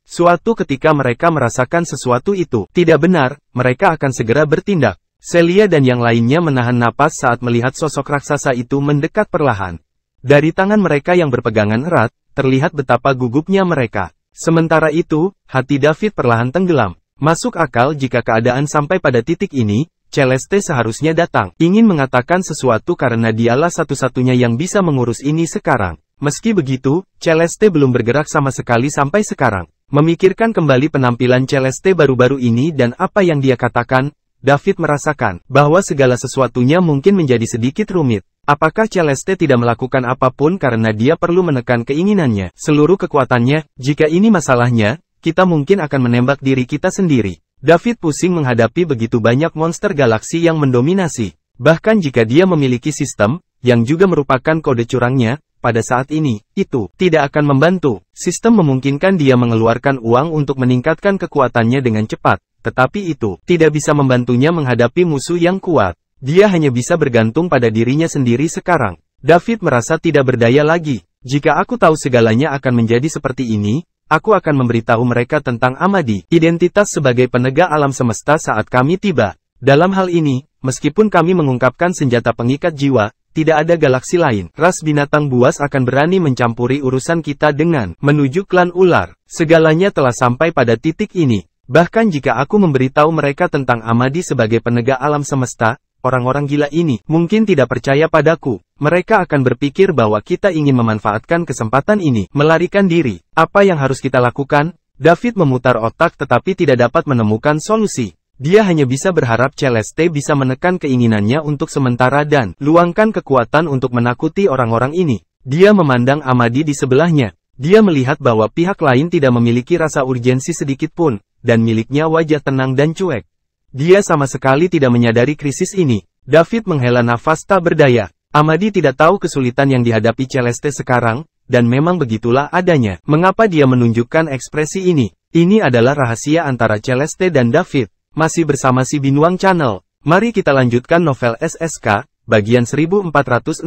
Suatu ketika mereka merasakan sesuatu itu tidak benar, mereka akan segera bertindak. Celia dan yang lainnya menahan napas saat melihat sosok raksasa itu mendekat perlahan. Dari tangan mereka yang berpegangan erat, terlihat betapa gugupnya mereka. Sementara itu, hati David perlahan tenggelam. Masuk akal jika keadaan sampai pada titik ini, Celeste seharusnya datang, ingin mengatakan sesuatu karena dialah satu-satunya yang bisa mengurus ini sekarang. Meski begitu, Celeste belum bergerak sama sekali sampai sekarang. Memikirkan kembali penampilan Celeste baru-baru ini dan apa yang dia katakan, David merasakan bahwa segala sesuatunya mungkin menjadi sedikit rumit. Apakah Celeste tidak melakukan apapun karena dia perlu menekan keinginannya, seluruh kekuatannya? Jika ini masalahnya, kita mungkin akan menembak diri kita sendiri. David pusing menghadapi begitu banyak monster galaksi yang mendominasi. Bahkan jika dia memiliki sistem, yang juga merupakan kode curangnya, pada saat ini, itu tidak akan membantu. Sistem memungkinkan dia mengeluarkan uang untuk meningkatkan kekuatannya dengan cepat, tetapi itu tidak bisa membantunya menghadapi musuh yang kuat. Dia hanya bisa bergantung pada dirinya sendiri sekarang. David merasa tidak berdaya lagi. Jika aku tahu segalanya akan menjadi seperti ini, aku akan memberitahu mereka tentang Amadi, identitas sebagai penegak alam semesta saat kami tiba. Dalam hal ini, meskipun kami mengungkapkan senjata pengikat jiwa, tidak ada galaksi lain. Ras binatang buas akan berani mencampuri urusan kita dengan menuju klan ular. Segalanya telah sampai pada titik ini. Bahkan jika aku memberitahu mereka tentang Amadi sebagai penegak alam semesta, orang-orang gila ini mungkin tidak percaya padaku. Mereka akan berpikir bahwa kita ingin memanfaatkan kesempatan ini, melarikan diri. Apa yang harus kita lakukan? David memutar otak tetapi tidak dapat menemukan solusi. Dia hanya bisa berharap Celeste bisa menekan keinginannya untuk sementara dan luangkan kekuatan untuk menakuti orang-orang ini. Dia memandang Amadi di sebelahnya. Dia melihat bahwa pihak lain tidak memiliki rasa urgensi sedikit pun, dan miliknya wajah tenang dan cuek. Dia sama sekali tidak menyadari krisis ini. David menghela nafas tak berdaya. Amadi tidak tahu kesulitan yang dihadapi Celeste sekarang, dan memang begitulah adanya. Mengapa dia menunjukkan ekspresi ini? Ini adalah rahasia antara Celeste dan David. Masih bersama si Binuang Channel. Mari kita lanjutkan novel SSK, bagian 1416.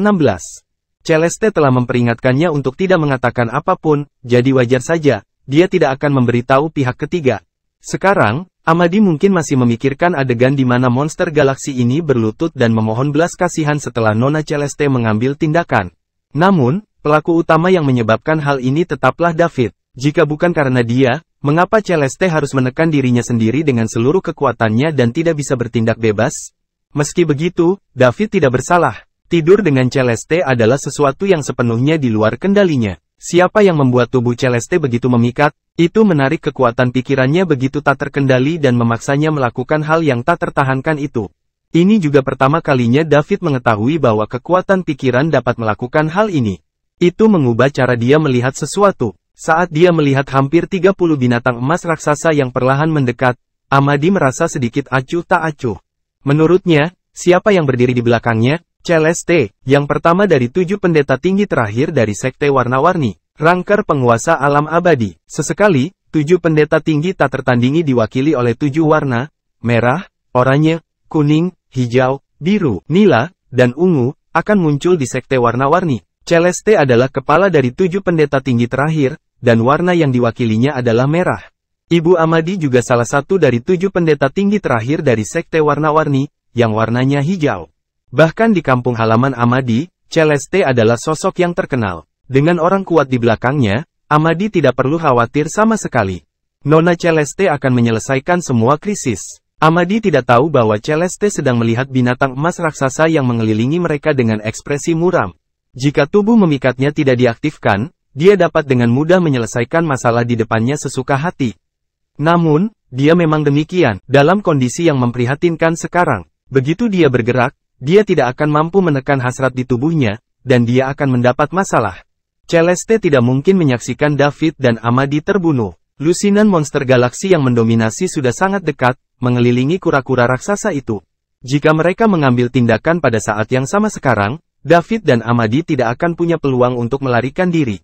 Celeste telah memperingatkannya untuk tidak mengatakan apapun, jadi wajar saja, dia tidak akan memberitahu pihak ketiga. Sekarang, Amadi mungkin masih memikirkan adegan di mana monster galaksi ini berlutut dan memohon belas kasihan setelah Nona Celeste mengambil tindakan. Namun, pelaku utama yang menyebabkan hal ini tetaplah David. Jika bukan karena dia, mengapa Celeste harus menekan dirinya sendiri dengan seluruh kekuatannya dan tidak bisa bertindak bebas? Meski begitu, David tidak bersalah. Tidur dengan Celeste adalah sesuatu yang sepenuhnya di luar kendalinya. Siapa yang membuat tubuh Celeste begitu memikat? Itu menarik kekuatan pikirannya begitu tak terkendali dan memaksanya melakukan hal yang tak tertahankan itu. Ini juga pertama kalinya David mengetahui bahwa kekuatan pikiran dapat melakukan hal ini. Itu mengubah cara dia melihat sesuatu. Saat dia melihat hampir 30 binatang emas raksasa yang perlahan mendekat, Amadi merasa sedikit acuh tak acuh. Menurutnya, siapa yang berdiri di belakangnya? Celeste, yang pertama dari 7 pendeta tinggi terakhir dari Sekte Warna-Warni. Rangker penguasa alam abadi. Sesekali, 7 pendeta tinggi tak tertandingi diwakili oleh 7 warna, merah, oranye, kuning, hijau, biru, nila, dan ungu, akan muncul di Sekte Warna-Warni. Celeste adalah kepala dari 7 pendeta tinggi terakhir, dan warna yang diwakilinya adalah merah. Ibu Amadi juga salah satu dari 7 pendeta tinggi terakhir dari Sekte Warna-Warni, yang warnanya hijau. Bahkan di kampung halaman Amadi, Celeste adalah sosok yang terkenal. Dengan orang kuat di belakangnya, Amadi tidak perlu khawatir sama sekali. Nona Celeste akan menyelesaikan semua krisis. Amadi tidak tahu bahwa Celeste sedang melihat binatang emas raksasa yang mengelilingi mereka dengan ekspresi muram. Jika tubuh memikatnya tidak diaktifkan, dia dapat dengan mudah menyelesaikan masalah di depannya sesuka hati. Namun, dia memang demikian, dalam kondisi yang memprihatinkan sekarang. Begitu dia bergerak, dia tidak akan mampu menekan hasrat di tubuhnya, dan dia akan mendapat masalah. Celeste tidak mungkin menyaksikan David dan Amadi terbunuh. Lusinan monster galaksi yang mendominasi sudah sangat dekat, mengelilingi kura-kura raksasa itu. Jika mereka mengambil tindakan pada saat yang sama sekarang, David dan Amadi tidak akan punya peluang untuk melarikan diri.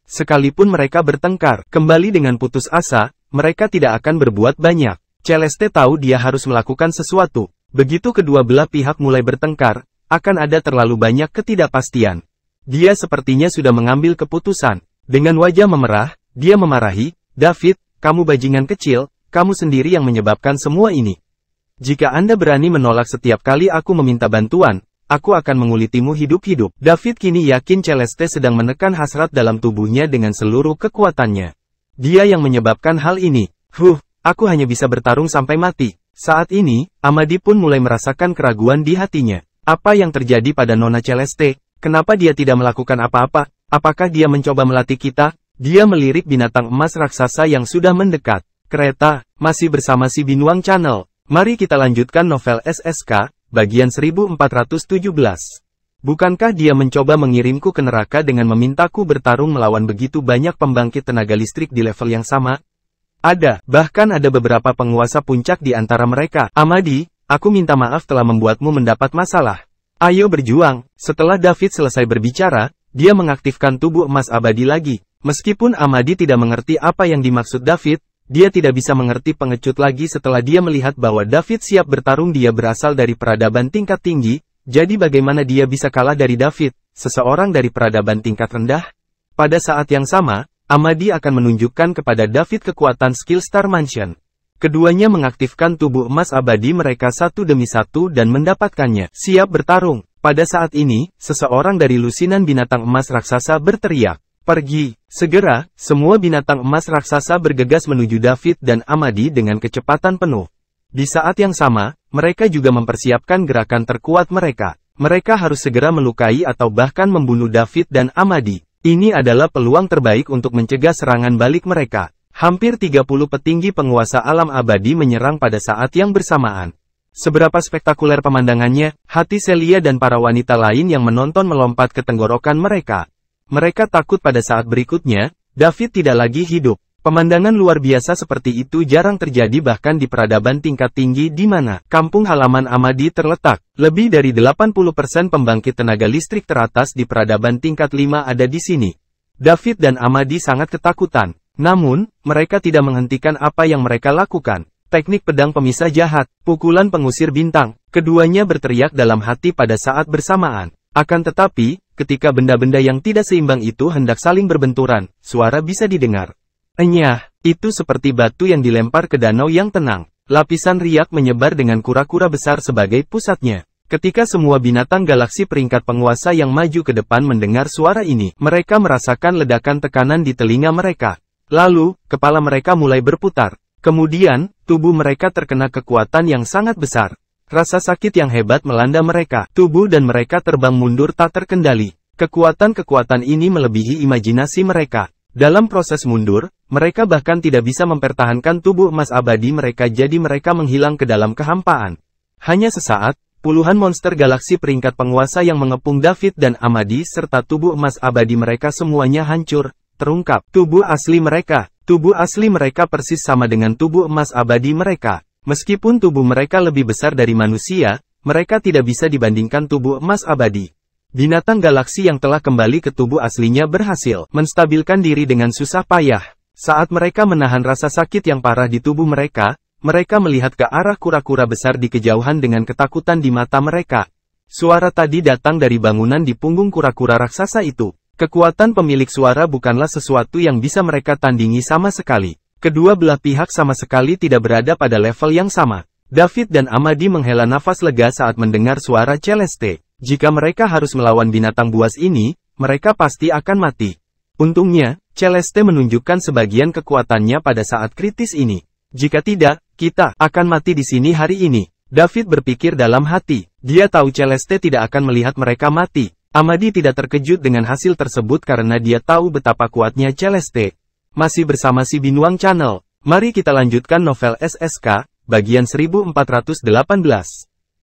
Sekalipun mereka bertengkar, kembali dengan putus asa, mereka tidak akan berbuat banyak. Celeste tahu dia harus melakukan sesuatu. Begitu kedua belah pihak mulai bertengkar, akan ada terlalu banyak ketidakpastian. Dia sepertinya sudah mengambil keputusan. Dengan wajah memerah, dia memarahi, "David, kamu bajingan kecil, kamu sendiri yang menyebabkan semua ini. Jika Anda berani menolak setiap kali aku meminta bantuan, aku akan mengulitimu hidup-hidup." David kini yakin Celeste sedang menekan hasrat dalam tubuhnya dengan seluruh kekuatannya. Dia yang menyebabkan hal ini. Aku hanya bisa bertarung sampai mati. Saat ini, Amadi pun mulai merasakan keraguan di hatinya. Apa yang terjadi pada Nona Celeste? Kenapa dia tidak melakukan apa-apa? Apakah dia mencoba melatih kita? Dia melirik binatang emas raksasa yang sudah mendekat. Kereta, masih bersama si Binuang Channel. Mari kita lanjutkan novel SSK, bagian 1417. Bukankah dia mencoba mengirimku ke neraka dengan memintaku bertarung melawan begitu banyak pembangkit tenaga listrik di level yang sama? Bahkan ada beberapa penguasa puncak di antara mereka. Amadi, aku minta maaf telah membuatmu mendapat masalah. Ayo berjuang. Setelah David selesai berbicara, dia mengaktifkan tubuh emas abadi lagi. Meskipun Amadi tidak mengerti apa yang dimaksud David, dia tidak bisa mengerti pengecut lagi setelah dia melihat bahwa David siap bertarung. Dia berasal dari peradaban tingkat tinggi, jadi bagaimana dia bisa kalah dari David, seseorang dari peradaban tingkat rendah? Pada saat yang sama, Amadi akan menunjukkan kepada David kekuatan skill Star Mansion. Keduanya mengaktifkan tubuh emas abadi mereka satu demi satu dan mendapatkannya. Siap bertarung. Pada saat ini, seseorang dari lusinan binatang emas raksasa berteriak, "Pergi!" Segera, semua binatang emas raksasa bergegas menuju David dan Amadi dengan kecepatan penuh. Di saat yang sama, mereka juga mempersiapkan gerakan terkuat mereka. Mereka harus segera melukai atau bahkan membunuh David dan Amadi. Ini adalah peluang terbaik untuk mencegah serangan balik mereka. Hampir 30 petinggi penguasa alam abadi menyerang pada saat yang bersamaan. Seberapa spektakuler pemandangannya, hati Celia dan para wanita lain yang menonton melompat ke tenggorokan mereka. Mereka takut pada saat berikutnya, David tidak lagi hidup. Pemandangan luar biasa seperti itu jarang terjadi bahkan di peradaban tingkat tinggi di mana kampung halaman Amadi terletak. Lebih dari 80% pembangkit tenaga listrik teratas di peradaban tingkat 5 ada di sini. David dan Amadi sangat ketakutan. Namun, mereka tidak menghentikan apa yang mereka lakukan. Teknik pedang pemisah jahat, pukulan pengusir bintang, keduanya berteriak dalam hati pada saat bersamaan. Akan tetapi, ketika benda-benda yang tidak seimbang itu hendak saling berbenturan, suara bisa didengar. Enyah, itu seperti batu yang dilempar ke danau yang tenang. Lapisan riak menyebar dengan kura-kura besar sebagai pusatnya. Ketika semua binatang galaksi peringkat penguasa yang maju ke depan mendengar suara ini, mereka merasakan ledakan tekanan di telinga mereka. Lalu, kepala mereka mulai berputar. Kemudian, tubuh mereka terkena kekuatan yang sangat besar. Rasa sakit yang hebat melanda mereka. Tubuh dan mereka terbang mundur tak terkendali. Kekuatan-kekuatan ini melebihi imajinasi mereka. Dalam proses mundur, mereka bahkan tidak bisa mempertahankan tubuh emas abadi mereka jadi mereka menghilang ke dalam kehampaan. Hanya sesaat, puluhan monster galaksi peringkat penguasa yang mengepung David dan Amadi serta tubuh emas abadi mereka semuanya hancur, terungkap. Tubuh asli mereka persis sama dengan tubuh emas abadi mereka. Meskipun tubuh mereka lebih besar dari manusia, mereka tidak bisa dibandingkan tubuh emas abadi. Binatang galaksi yang telah kembali ke tubuh aslinya berhasil menstabilkan diri dengan susah payah. Saat mereka menahan rasa sakit yang parah di tubuh mereka, mereka melihat ke arah kura-kura besar di kejauhan dengan ketakutan di mata mereka. Suara tadi datang dari bangunan di punggung kura-kura raksasa itu. Kekuatan pemilik suara bukanlah sesuatu yang bisa mereka tandingi sama sekali. Kedua belah pihak sama sekali tidak berada pada level yang sama. David dan Amadi menghela nafas lega saat mendengar suara Celeste. Jika mereka harus melawan binatang buas ini, mereka pasti akan mati. Untungnya, Celeste menunjukkan sebagian kekuatannya pada saat kritis ini. Jika tidak, kita akan mati di sini hari ini. David berpikir dalam hati. Dia tahu Celeste tidak akan melihat mereka mati. Amadi tidak terkejut dengan hasil tersebut karena dia tahu betapa kuatnya Celeste. Masih bersama si Binuang Channel. Mari kita lanjutkan novel SSK, bagian 1418.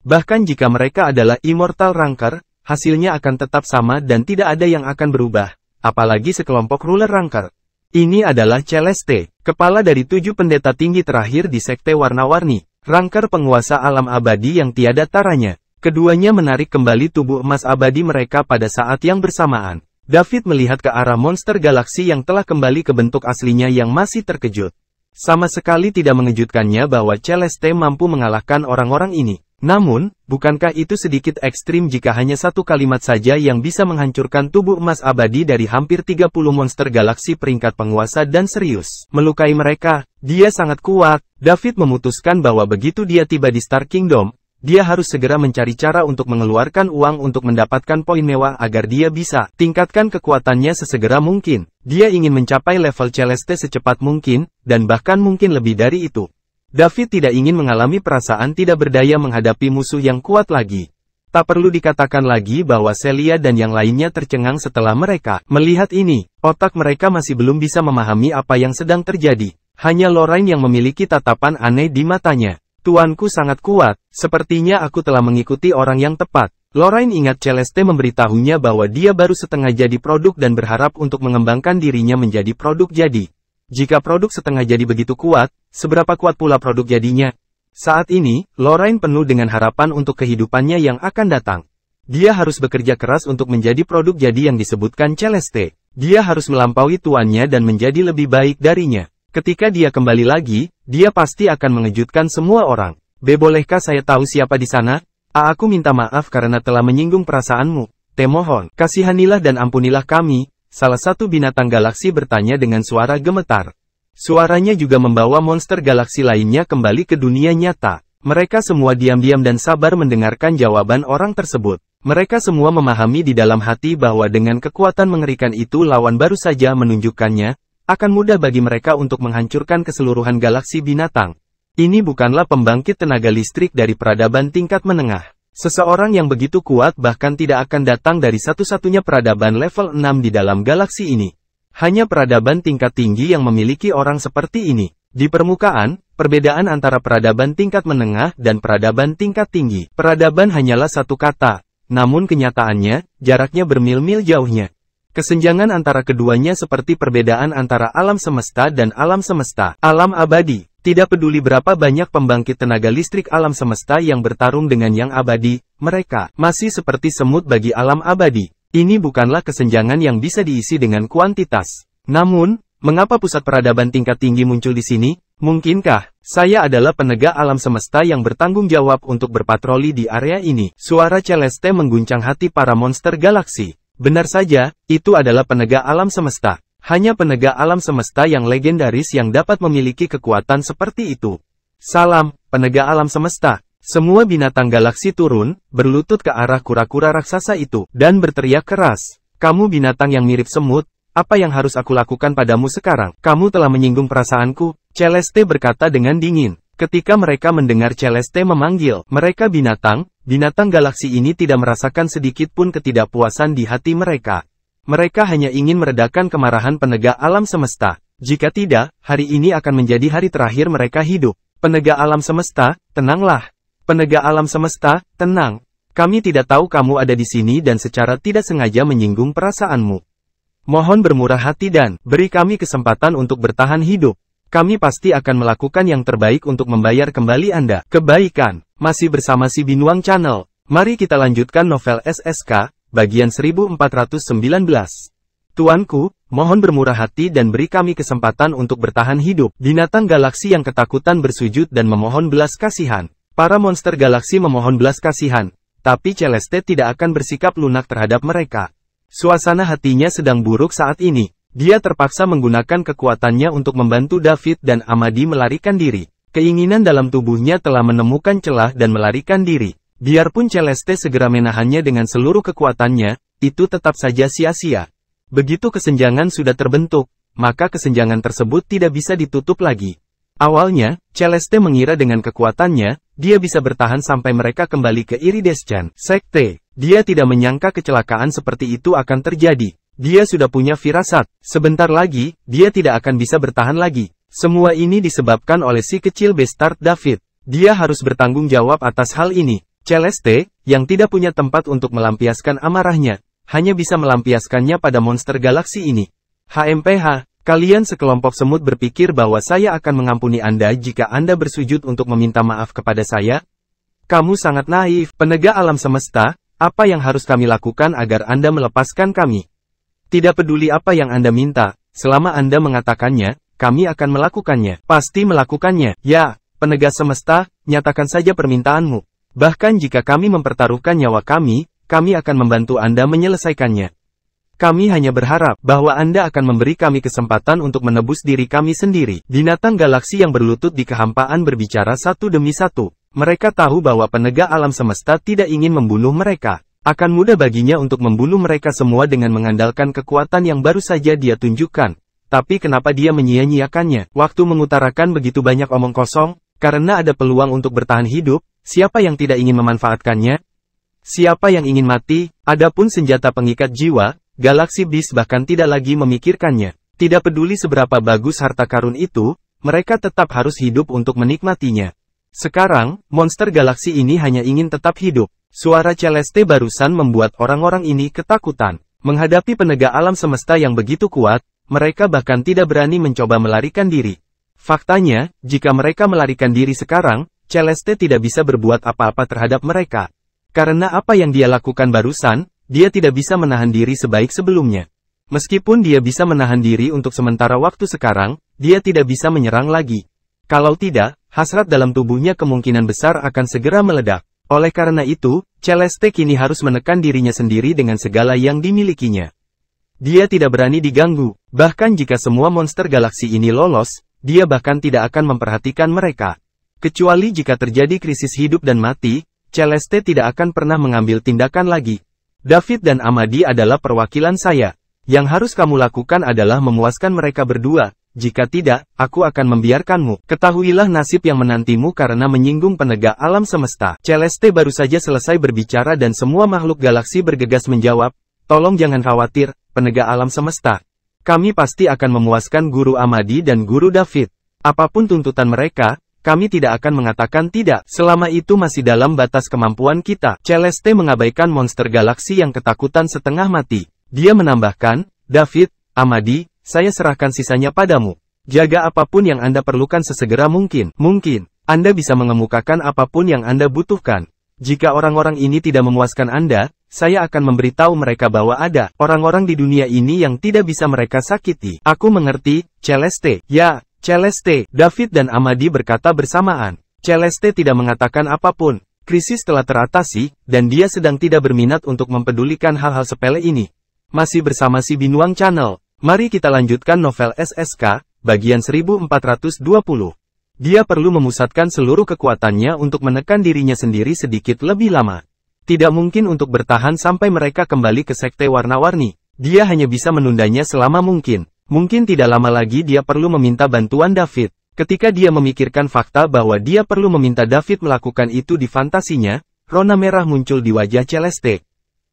Bahkan jika mereka adalah Immortal Ranker, hasilnya akan tetap sama dan tidak ada yang akan berubah, apalagi sekelompok ruler Ranker. Ini adalah Celeste, kepala dari 7 pendeta tinggi terakhir di Sekte Warna-Warni, Ranker penguasa alam abadi yang tiada taranya. Keduanya menarik kembali tubuh emas abadi mereka pada saat yang bersamaan. David melihat ke arah monster galaksi yang telah kembali ke bentuk aslinya yang masih terkejut. Sama sekali tidak mengejutkannya bahwa Celeste mampu mengalahkan orang-orang ini. Namun, bukankah itu sedikit ekstrim jika hanya satu kalimat saja yang bisa menghancurkan tubuh emas abadi dari hampir 30 monster galaksi peringkat penguasa dan serius melukai mereka? Dia sangat kuat. David memutuskan bahwa begitu dia tiba di Star Kingdom, dia harus segera mencari cara untuk mengeluarkan uang untuk mendapatkan poin mewah agar dia bisa tingkatkan kekuatannya sesegera mungkin. Dia ingin mencapai level Celeste secepat mungkin, dan bahkan mungkin lebih dari itu. David tidak ingin mengalami perasaan tidak berdaya menghadapi musuh yang kuat lagi. Tak perlu dikatakan lagi bahwa Celia dan yang lainnya tercengang setelah mereka melihat ini. Otak mereka masih belum bisa memahami apa yang sedang terjadi. Hanya Lorraine yang memiliki tatapan aneh di matanya. Tuanku sangat kuat, sepertinya aku telah mengikuti orang yang tepat. Lorraine ingat Celeste memberitahunya bahwa dia baru setengah jadi produk dan berharap untuk mengembangkan dirinya menjadi produk jadi. Jika produk setengah jadi begitu kuat, seberapa kuat pula produk jadinya? Saat ini, Lorraine penuh dengan harapan untuk kehidupannya yang akan datang. Dia harus bekerja keras untuk menjadi produk jadi yang disebutkan Celeste. Dia harus melampaui tuannya dan menjadi lebih baik darinya. Ketika dia kembali lagi, dia pasti akan mengejutkan semua orang. Bolehkah saya tahu siapa di sana? Aku minta maaf karena telah menyinggung perasaanmu. Mohon, kasihanilah dan ampunilah kami. Salah satu binatang galaksi bertanya dengan suara gemetar. Suaranya juga membawa monster galaksi lainnya kembali ke dunia nyata. Mereka semua diam-diam dan sabar mendengarkan jawaban orang tersebut. Mereka semua memahami di dalam hati bahwa dengan kekuatan mengerikan itu lawan baru saja menunjukkannya, akan mudah bagi mereka untuk menghancurkan keseluruhan galaksi binatang. Ini bukanlah pembangkit tenaga listrik dari peradaban tingkat menengah. Seseorang yang begitu kuat bahkan tidak akan datang dari satu-satunya peradaban level 6 di dalam galaksi ini. Hanya peradaban tingkat tinggi yang memiliki orang seperti ini. Di permukaan, perbedaan antara peradaban tingkat menengah dan peradaban tingkat tinggi. Peradaban hanyalah satu kata, namun kenyataannya, jaraknya bermil-mil jauhnya. Kesenjangan antara keduanya seperti perbedaan antara alam semesta dan alam semesta. Alam abadi. Tidak peduli berapa banyak pembangkit tenaga listrik alam semesta yang bertarung dengan yang abadi, mereka masih seperti semut bagi alam abadi. Ini bukanlah kesenjangan yang bisa diisi dengan kuantitas. Namun, mengapa pusat peradaban tingkat tinggi muncul di sini? Mungkinkah saya adalah penegak alam semesta yang bertanggung jawab untuk berpatroli di area ini? Suara Celeste mengguncang hati para monster galaksi. Benar saja, itu adalah penegak alam semesta. Hanya penegak alam semesta yang legendaris yang dapat memiliki kekuatan seperti itu. Salam, penegak alam semesta. Semua binatang galaksi turun, berlutut ke arah kura-kura raksasa itu, dan berteriak keras. Kamu binatang yang mirip semut, apa yang harus aku lakukan padamu sekarang? Kamu telah menyinggung perasaanku, Celeste berkata dengan dingin. Ketika mereka mendengar Celeste memanggil mereka binatang, binatang galaksi ini tidak merasakan sedikit pun ketidakpuasan di hati mereka. Mereka hanya ingin meredakan kemarahan penegak alam semesta. Jika tidak, hari ini akan menjadi hari terakhir mereka hidup. Penegak alam semesta, tenanglah. Penegak alam semesta, tenang. Kami tidak tahu kamu ada di sini dan secara tidak sengaja menyinggung perasaanmu. Mohon bermurah hati dan beri kami kesempatan untuk bertahan hidup. Kami pasti akan melakukan yang terbaik untuk membayar kembali Anda. Kebaikan, masih bersama si Binuang Channel. Mari kita lanjutkan novel SSK, bagian 1419. Tuanku, mohon bermurah hati dan beri kami kesempatan untuk bertahan hidup. Binatang galaksi yang ketakutan bersujud dan memohon belas kasihan. Para monster galaksi memohon belas kasihan, tapi Celeste tidak akan bersikap lunak terhadap mereka. Suasana hatinya sedang buruk saat ini. Dia terpaksa menggunakan kekuatannya untuk membantu David dan Amadi melarikan diri. Keinginan dalam tubuhnya telah menemukan celah dan melarikan diri. Biarpun Celeste segera menahannya dengan seluruh kekuatannya, itu tetap saja sia-sia. Begitu kesenjangan sudah terbentuk, maka kesenjangan tersebut tidak bisa ditutup lagi. Awalnya, Celeste mengira dengan kekuatannya, dia bisa bertahan sampai mereka kembali ke Iridescent Sekte. Dia tidak menyangka kecelakaan seperti itu akan terjadi. Dia sudah punya firasat. Sebentar lagi, dia tidak akan bisa bertahan lagi. Semua ini disebabkan oleh si kecil bastard David. Dia harus bertanggung jawab atas hal ini. Celeste, yang tidak punya tempat untuk melampiaskan amarahnya, hanya bisa melampiaskannya pada monster galaksi ini. HMPH. Kalian sekelompok semut berpikir bahwa saya akan mengampuni Anda jika Anda bersujud untuk meminta maaf kepada saya? Kamu sangat naif, penegak alam semesta, apa yang harus kami lakukan agar Anda melepaskan kami? Tidak peduli apa yang Anda minta, selama Anda mengatakannya, kami akan melakukannya. Pasti melakukannya. Ya, penegak semesta, nyatakan saja permintaanmu. Bahkan jika kami mempertaruhkan nyawa kami akan membantu Anda menyelesaikannya. Kami hanya berharap bahwa Anda akan memberi kami kesempatan untuk menebus diri kami sendiri. Binatang galaksi yang berlutut di kehampaan berbicara satu demi satu. Mereka tahu bahwa penegak alam semesta tidak ingin membunuh mereka. Akan mudah baginya untuk membunuh mereka semua dengan mengandalkan kekuatan yang baru saja dia tunjukkan. Tapi kenapa dia menyia-nyiakannya? Waktu mengutarakan begitu banyak omong kosong, karena ada peluang untuk bertahan hidup, siapa yang tidak ingin memanfaatkannya? Siapa yang ingin mati? Adapun senjata pengikat jiwa, Galaxy Beast bahkan tidak lagi memikirkannya. Tidak peduli seberapa bagus harta karun itu, mereka tetap harus hidup untuk menikmatinya. Sekarang, monster galaksi ini hanya ingin tetap hidup. Suara Celeste barusan membuat orang-orang ini ketakutan. Menghadapi penegak alam semesta yang begitu kuat, mereka bahkan tidak berani mencoba melarikan diri. Faktanya, jika mereka melarikan diri sekarang, Celeste tidak bisa berbuat apa-apa terhadap mereka. Karena apa yang dia lakukan barusan, dia tidak bisa menahan diri sebaik sebelumnya. Meskipun dia bisa menahan diri untuk sementara waktu sekarang, dia tidak bisa menyerang lagi. Kalau tidak, hasrat dalam tubuhnya kemungkinan besar akan segera meledak. Oleh karena itu, Celeste kini harus menekan dirinya sendiri dengan segala yang dimilikinya. Dia tidak berani diganggu, bahkan jika semua monster galaksi ini lolos, dia bahkan tidak akan memperhatikan mereka. Kecuali jika terjadi krisis hidup dan mati, Celeste tidak akan pernah mengambil tindakan lagi. David dan Amadi adalah perwakilan saya. Yang harus kamu lakukan adalah memuaskan mereka berdua. Jika tidak, aku akan membiarkanmu. Ketahuilah nasib yang menantimu karena menyinggung penegak alam semesta. Celeste baru saja selesai berbicara dan semua makhluk galaksi bergegas menjawab, tolong jangan khawatir, penegak alam semesta. Kami pasti akan memuaskan Guru Amadi dan Guru David. Apapun tuntutan mereka, kami tidak akan mengatakan tidak, selama itu masih dalam batas kemampuan kita. Celeste mengabaikan monster galaksi yang ketakutan setengah mati. Dia menambahkan, David, Amadi, saya serahkan sisanya padamu. Jaga apapun yang Anda perlukan sesegera mungkin. Mungkin, Anda bisa mengemukakan apapun yang Anda butuhkan. Jika orang-orang ini tidak memuaskan Anda, saya akan memberitahu mereka bahwa ada orang-orang di dunia ini yang tidak bisa mereka sakiti. Aku mengerti, Celeste. Ya, Celeste, David dan Amadi berkata bersamaan. Celeste tidak mengatakan apapun. Krisis telah teratasi, dan dia sedang tidak berminat untuk mempedulikan hal-hal sepele ini. Masih bersama si Binuang Channel. Mari kita lanjutkan novel SSK, bagian 1420. Dia perlu memusatkan seluruh kekuatannya untuk menekan dirinya sendiri sedikit lebih lama. Tidak mungkin untuk bertahan sampai mereka kembali ke sekte warna-warni. Dia hanya bisa menundanya selama mungkin. Mungkin tidak lama lagi dia perlu meminta bantuan David. Ketika dia memikirkan fakta bahwa dia perlu meminta David melakukan itu di fantasinya, rona merah muncul di wajah Celeste.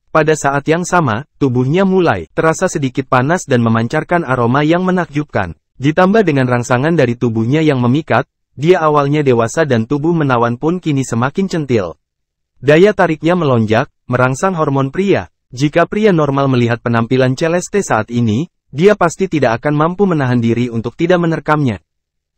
Pada saat yang sama, tubuhnya mulai terasa sedikit panas dan memancarkan aroma yang menakjubkan. Ditambah dengan rangsangan dari tubuhnya yang memikat, dia awalnya dewasa dan tubuh menawan pun kini semakin centil. Daya tariknya melonjak, merangsang hormon pria. Jika pria normal melihat penampilan Celeste saat ini, dia pasti tidak akan mampu menahan diri untuk tidak menerkamnya.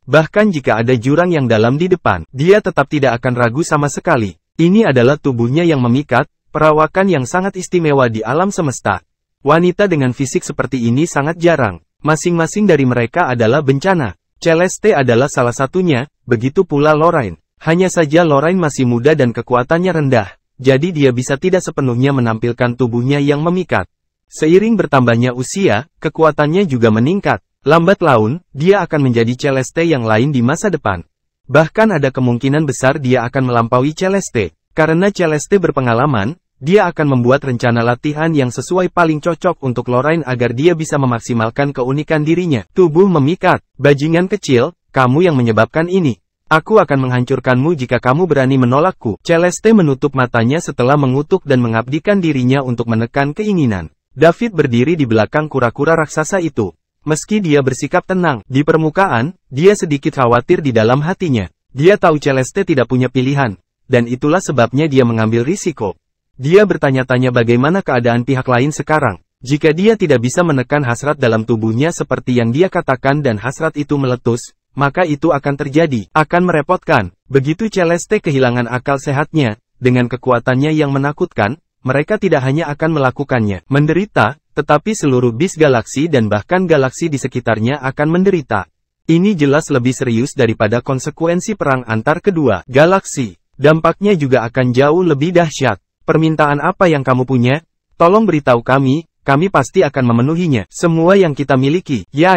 Bahkan jika ada jurang yang dalam di depan, dia tetap tidak akan ragu sama sekali. Ini adalah tubuhnya yang memikat, perawakan yang sangat istimewa di alam semesta. Wanita dengan fisik seperti ini sangat jarang. Masing-masing dari mereka adalah bencana. Celeste adalah salah satunya, begitu pula Lorraine. Hanya saja Lorraine masih muda dan kekuatannya rendah, jadi dia bisa tidak sepenuhnya menampilkan tubuhnya yang memikat. Seiring bertambahnya usia, kekuatannya juga meningkat. Lambat laun, dia akan menjadi Celeste yang lain di masa depan. Bahkan ada kemungkinan besar dia akan melampaui Celeste. Karena Celeste berpengalaman, dia akan membuat rencana latihan yang sesuai paling cocok untuk Lorraine agar dia bisa memaksimalkan keunikan dirinya. Tubuh memikat, bajingan kecil, kamu yang menyebabkan ini. Aku akan menghancurkanmu jika kamu berani menolakku. Celeste menutup matanya setelah mengutuk dan mengabdikan dirinya untuk menekan keinginan. David berdiri di belakang kura-kura raksasa itu. Meski dia bersikap tenang di permukaan, dia sedikit khawatir di dalam hatinya. Dia tahu Celeste tidak punya pilihan, dan itulah sebabnya dia mengambil risiko. Dia bertanya-tanya bagaimana keadaan pihak lain sekarang. Jika dia tidak bisa menekan hasrat dalam tubuhnya seperti yang dia katakan dan hasrat itu meletus, maka itu akan terjadi, akan merepotkan. Begitu Celeste kehilangan akal sehatnya, dengan kekuatannya yang menakutkan, mereka tidak hanya akan melakukannya menderita, tetapi seluruh bis galaksi dan bahkan galaksi di sekitarnya akan menderita. Ini jelas lebih serius daripada konsekuensi perang antar kedua galaksi. Dampaknya juga akan jauh lebih dahsyat. Permintaan apa yang kamu punya? Tolong beritahu kami pasti akan memenuhinya. Semua yang kita miliki. Ya,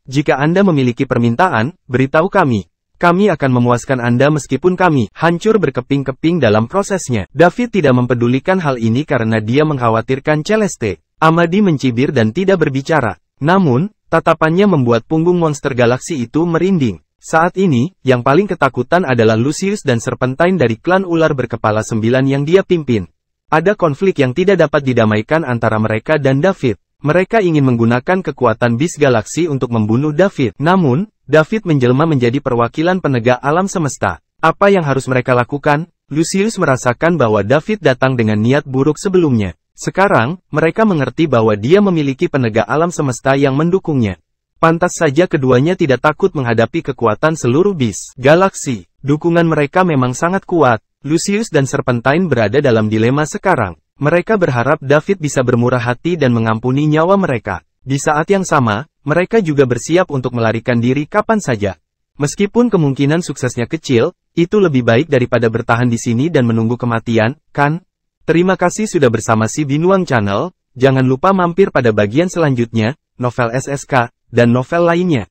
jika Anda memiliki permintaan, beritahu kami. Kami akan memuaskan Anda meskipun kami hancur berkeping-keping dalam prosesnya. David tidak mempedulikan hal ini karena dia mengkhawatirkan Celeste. Amadi mencibir dan tidak berbicara. Namun, tatapannya membuat punggung monster galaksi itu merinding. Saat ini, yang paling ketakutan adalah Lucius dan Serpentine dari klan ular berkepala 9 yang dia pimpin. Ada konflik yang tidak dapat didamaikan antara mereka dan David. Mereka ingin menggunakan kekuatan bis galaksi untuk membunuh David. Namun, David menjelma menjadi perwakilan penegak alam semesta. Apa yang harus mereka lakukan? Lucius merasakan bahwa David datang dengan niat buruk sebelumnya. Sekarang, mereka mengerti bahwa dia memiliki penegak alam semesta yang mendukungnya. Pantas saja keduanya tidak takut menghadapi kekuatan seluruh bis galaksi. Dukungan mereka memang sangat kuat. Lucius dan Serpentine berada dalam dilema sekarang. Mereka berharap David bisa bermurah hati dan mengampuni nyawa mereka. Di saat yang sama, mereka juga bersiap untuk melarikan diri kapan saja. Meskipun kemungkinan suksesnya kecil, itu lebih baik daripada bertahan di sini dan menunggu kematian, kan? Terima kasih sudah bersama si Binuang Channel. Jangan lupa mampir pada bagian selanjutnya, novel SSK, dan novel lainnya.